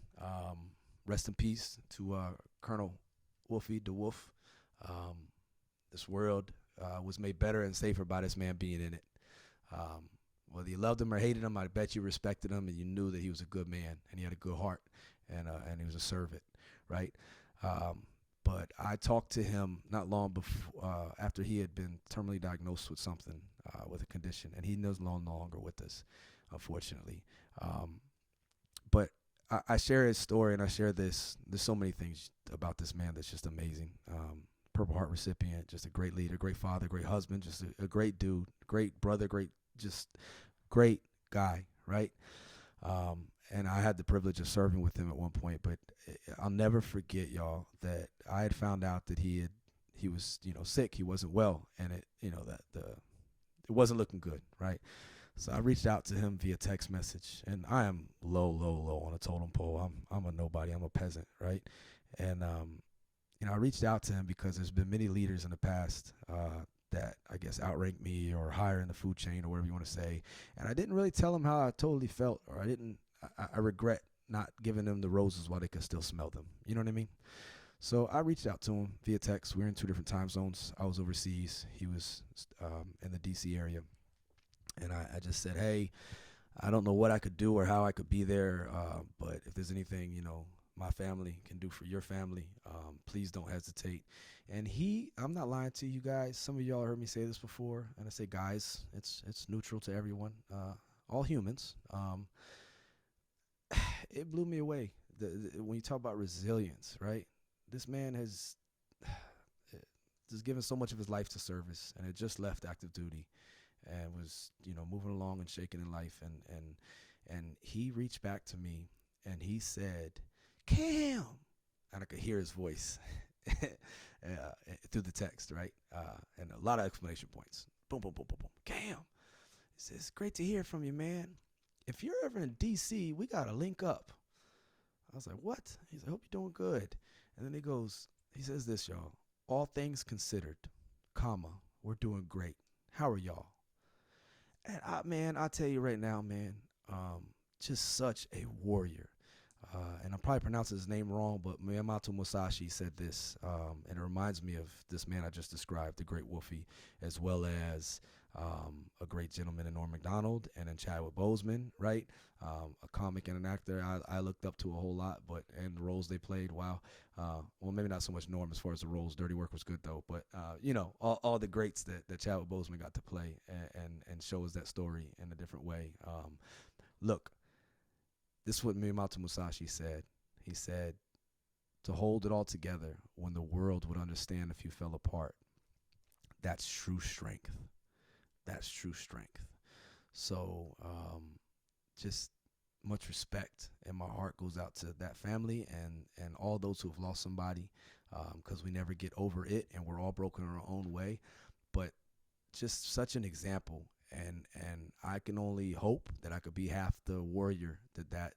S1: Rest in peace to Colonel Wolfie DeWolf. This world was made better and safer by this man being in it. Whether you loved him or hated him, I bet you respected him, and you knew that he was a good man and he had a good heart, and he was a servant, right? But I talked to him not long before, after he had been terminally diagnosed with something, with a condition, and he is no longer with us, unfortunately. But I share his story, and I share this. There's so many things about this man that's just amazing. Purple Heart recipient, just a great leader, great father, great husband, just a great dude, great brother, great guy, right? And I had the privilege of serving with him at one point, but I'll never forget, y'all, that I had found out that he was sick, he wasn't well, and it wasn't looking good, right? So I reached out to him via text message, and I am low on a totem pole. I'm a nobody. I'm a peasant, right? And I reached out to him because there's been many leaders in the past that I guess outranked me or higher in the food chain or whatever you want to say, and I didn't really tell him how I totally felt, or I regret not giving them the roses while they could still smell them. You know what I mean? So I reached out to him via text. We were in 2 different time zones. I was overseas. He was in the D.C. area. And I just said, hey, I don't know what I could do or how I could be there, but if there's anything, my family can do for your family, please don't hesitate. And I'm not lying to you guys. Some of y'all heard me say this before, and I say, guys, it's neutral to everyone, all humans. It blew me away. When you talk about resilience, right? This man has just given so much of his life to service, and had just left active duty, and was moving along and shaking in life, and he reached back to me and he said, Cam, and I could hear his voice through the text, right? And a lot of exclamation points. Boom, boom, boom, boom, boom. Cam, he says, it's great to hear from you, man. If you're ever in DC, we gotta link up. I was like, what? He's like, I hope you're doing good. And then he says this, y'all, all things considered, comma, we're doing great. How are y'all? And man, I tell you right now, man, just such a warrior. And I'm probably pronouncing his name wrong, but Miyamoto Musashi said this, and it reminds me of this man I just described, the great Wolfie, as well as a great gentleman in Norm Macdonald and in Chadwick Boseman, right? A comic and an actor I looked up to a whole lot, but and the roles they played, wow. Well, maybe not so much Norm as far as the roles. Dirty Work was good though, but all the greats that Chadwick Boseman got to play and show us that story in a different way. Look, this is what Miyamoto Musashi said. He said, to hold it all together when the world would understand if you fell apart. That's true strength. That's true strength. So just much respect, and my heart goes out to that family and all those who have lost somebody, because we never get over it, and we're all broken in our own way. But just such an example, and I can only hope that I could be half the warrior that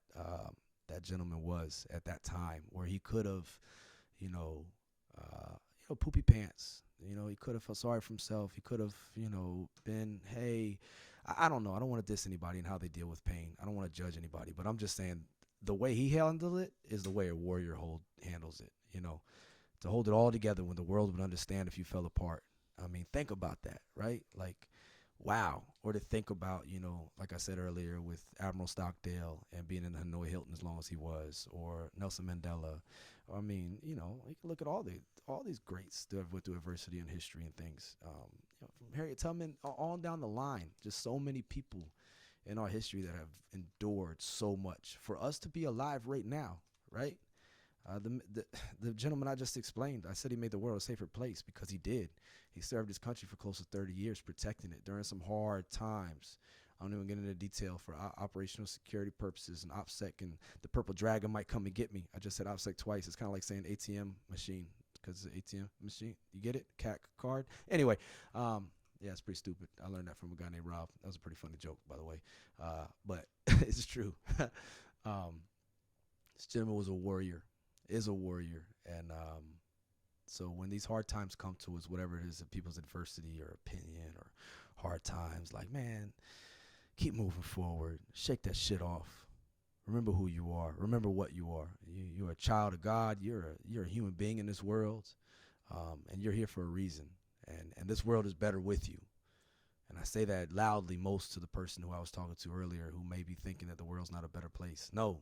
S1: gentleman was at that time, where he could have, poopy pants. He could have felt sorry for himself. He could have, been, hey, I don't know. I don't want to diss anybody and how they deal with pain. I don't want to judge anybody, but I'm just saying the way he handled it is the way a warrior handles it. To hold it all together when the world would understand if you fell apart. I mean, think about that, right? Like, wow. Or to think about, like I said earlier, with Admiral Stockdale and being in the Hanoi Hilton as long as he was, or Nelson Mandela. I mean, you can look at all these greats that have went through adversity in history and things. From Harriet Tubman on down the line, just so many people in our history that have endured so much for us to be alive right now, right? The gentleman I just explained, I said he made the world a safer place because he did. He served his country for close to 30 years, protecting it during some hard times. I don't even get into detail for operational security purposes, and OPSEC and the Purple Dragon might come and get me. I just said OPSEC twice. It's kind of like saying ATM machine because it's an ATM machine. You get it? CAC card. Anyway, yeah, it's pretty stupid. I learned that from a guy named Rob. That was a pretty funny joke, by the way. But it's true. This gentleman was a warrior. Is a warrior, and so when these hard times come to us, whatever it is, people's adversity or opinion or hard times, like, man, keep moving forward, shake that shit off, remember who you are, remember what you are. You're a child of God. You're a human being in this world, and you're here for a reason, and this world is better with you. And I say that loudly most to the person who I was talking to earlier, who may be thinking that the world's not a better place. No.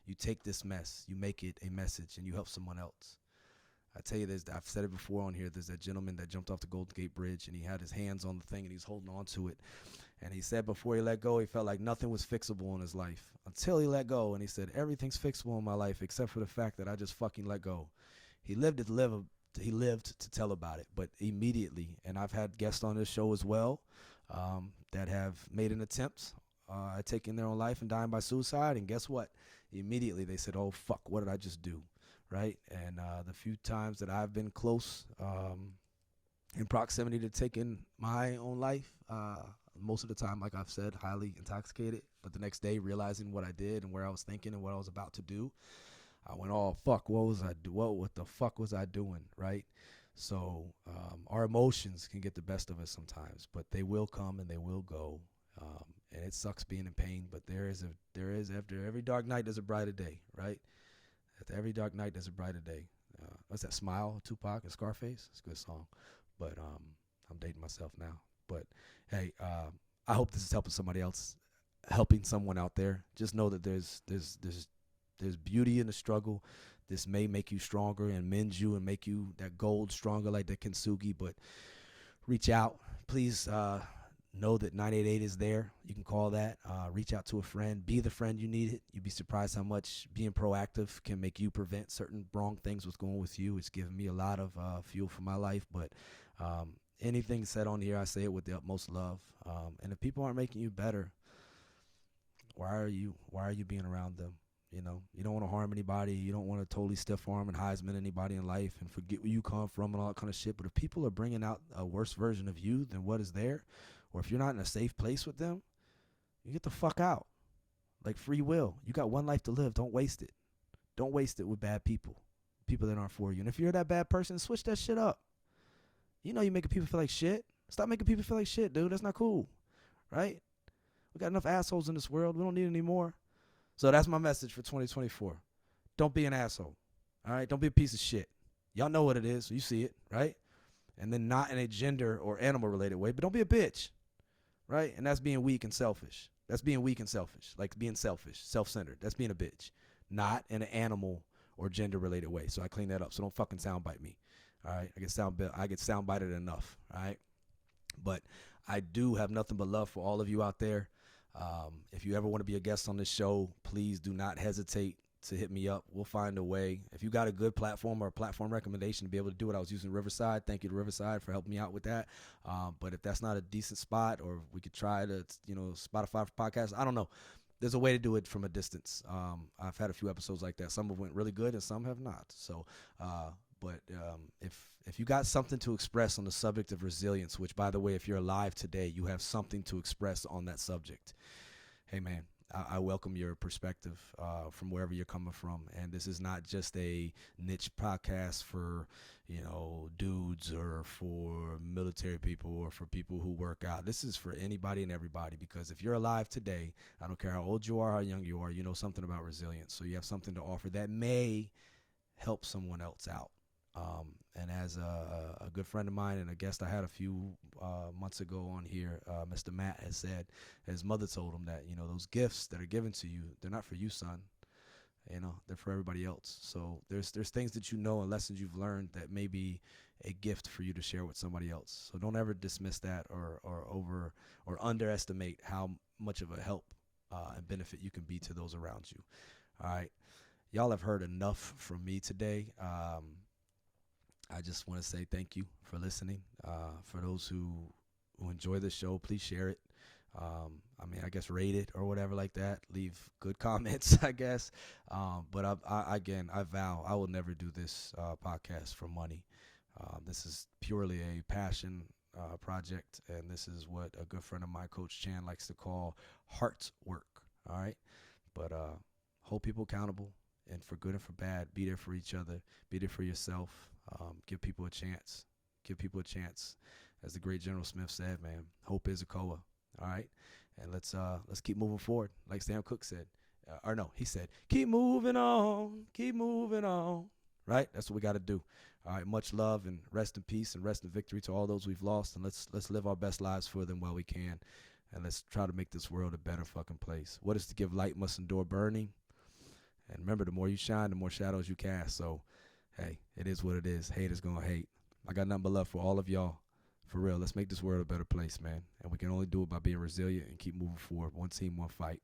S1: You take this mess, you make it a message, and you help someone else. I tell you this, I've said it before on here, there's that gentleman that jumped off the Golden Gate Bridge, and he had his hands on the thing, and he's holding on to it. And he said before he let go, he felt like nothing was fixable in his life until he let go. And he said, everything's fixable in my life except for the fact that I just fucking let go. He lived to tell about it, but immediately, and I've had guests on this show as well that have made an attempt at taking their own life and dying by suicide, and guess what? Immediately they said, oh, fuck, what did I just do, right? And the few times that I've been close in proximity to taking my own life, most of the time, like I've said, highly intoxicated, but the next day realizing what I did and where I was thinking and what I was about to do, I went, oh, fuck, what the fuck was I doing, right? So our emotions can get the best of us sometimes, but they will come and they will go. And it sucks being in pain, but there is after every dark night there's a brighter day, right? After every dark night there's a brighter day. What's that? Smile, Tupac and Scarface. It's a good song, but I'm dating myself now. But hey, I hope this is helping somebody else, helping someone out there. Just know that there's beauty in the struggle. This may make you stronger and mend you and make you that gold stronger like that kintsugi. But reach out, please. Know that 988 is there. You can call that. Reach out to a friend. Be the friend you need. You'd be surprised how much being proactive can make you prevent certain wrong things what's going with you. It's given me a lot of fuel for my life. But anything said on here, I say it with the utmost love. And if people aren't making you better, why are you being around them? You don't want to harm anybody. You don't want to totally stiff arm and Heisman anybody in life and forget where you come from and all that kind of shit. But if people are bringing out a worse version of you than what is there, or if you're not in a safe place with them, you get the fuck out. Like free will. You got one life to live. Don't waste it. Don't waste it with bad people that aren't for you. And if you're that bad person, switch that shit up. You're making people feel like shit. Stop making people feel like shit, dude. That's not cool, right? We got enough assholes in this world. We don't need any more. So that's my message for 2024. Don't be an asshole, all right? Don't be a piece of shit. Y'all know what it is. You see it, right? And then not in a gender or animal-related way, but don't be a bitch, right? And that's being weak and selfish. That's being weak and selfish, like being selfish, self-centered. That's being a bitch, not in an animal or gender-related way. So I clean that up. So don't fucking soundbite me, all right? I get soundbited enough, all right? But I do have nothing but love for all of you out there. If you ever want to be a guest on this show, please do not hesitate to hit me up. We'll find a way. If you got a good platform or a platform recommendation to be able to do it, I was using Riverside. Thank you to Riverside for helping me out with that. But if that's not a decent spot, or we could try to, Spotify for podcasts, I don't know. There's a way to do it from a distance. I've had a few episodes like that. Some have went really good and some have not. So, but if you got something to express on the subject of resilience, which, by the way, if you're alive today, you have something to express on that subject. Hey, man, I welcome your perspective from wherever you're coming from. And this is not just a niche podcast for, dudes or for military people or for people who work out. This is for anybody and everybody, because if you're alive today, I don't care how old you are, how young you are, you know something about resilience. So you have something to offer that may help someone else out. And as a good friend of mine and a guest I had a few months ago on here, Mr. Matt has said, his mother told him that, those gifts that are given to you, they're not for you, son. They're for everybody else. So there's things that and lessons you've learned that may be a gift for you to share with somebody else. So don't ever dismiss that or underestimate how much of a help and benefit you can be to those around you. All right. Y'all have heard enough from me today. I just want to say thank you for listening. For those who enjoy the show, please share it. I guess rate it or whatever like that. Leave good comments, I guess. But I vow I will never do this podcast for money. This is purely a passion project, and this is what a good friend of mine, Coach Chan, likes to call heart work. All right? But hold people accountable, and for good and for bad, be there for each other. Be there for yourself. Give people a chance. Give people a chance. As the great General Smith said, man, hope is a COA. All right? And let's keep moving forward. Like Sam Cooke said. He said, keep moving on. Keep moving on. Right? That's what we got to do. All right, much love and rest in peace and rest in victory to all those we've lost. And let's live our best lives for them while we can. And let's try to make this world a better fucking place. What is to give light must endure burning. And remember, the more you shine, the more shadows you cast. So, hey, it is what it is. Haters gonna hate. I got nothing but love for all of y'all. For real, let's make this world a better place, man. And we can only do it by being resilient and keep moving forward. One team, one fight.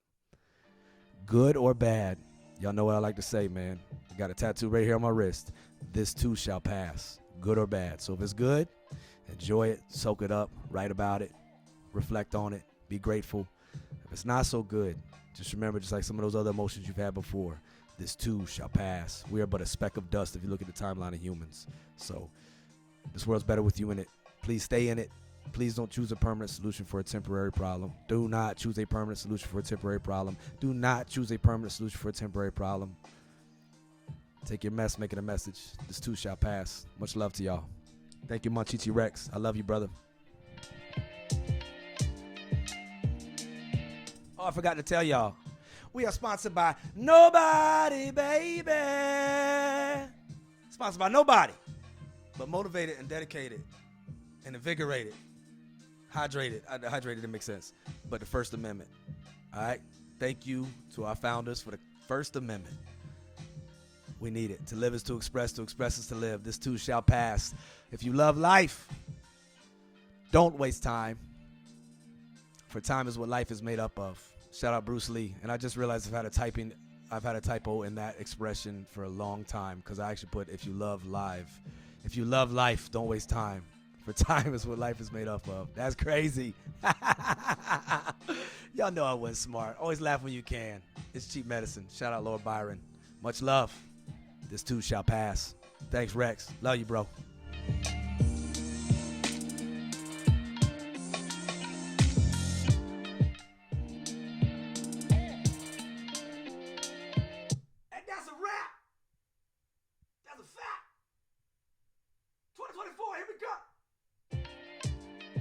S1: Good or bad, y'all know what I like to say, man. I got a tattoo right here on my wrist. This too shall pass. Good or bad. So if it's good, enjoy it, soak it up, write about it, reflect on it, be grateful. If it's not so good, just remember, just like some of those other emotions you've had before, this too shall pass. We are but a speck of dust if you look at the timeline of humans. So this world's better with you in it. Please stay in it. Please don't choose a permanent solution for a temporary problem. Do not choose a permanent solution for a temporary problem. Do not choose a permanent solution for a temporary problem. Take your mess, make it a message. This too shall pass. Much love to y'all. Thank you, Monchichi Rex. I love you, brother. Oh, I forgot to tell y'all. We are sponsored by nobody, baby. Sponsored by nobody, but motivated and dedicated and invigorated. Hydrated. Hydrated didn't make sense. But the First Amendment. All right? Thank you to our founders for the First Amendment. We need it. To live is to express is to live. This too shall pass. If you love life, don't waste time. For time is what life is made up of. Shout out Bruce Lee. And I just realized I've had a typo in that expression for a long time, because I actually put, if you love life, don't waste time. For time is what life is made up of. That's crazy. Y'all know I wasn't smart. Always laugh when you can. It's cheap medicine. Shout out Lord Byron. Much love. This too shall pass. Thanks, Rex. Love you, bro.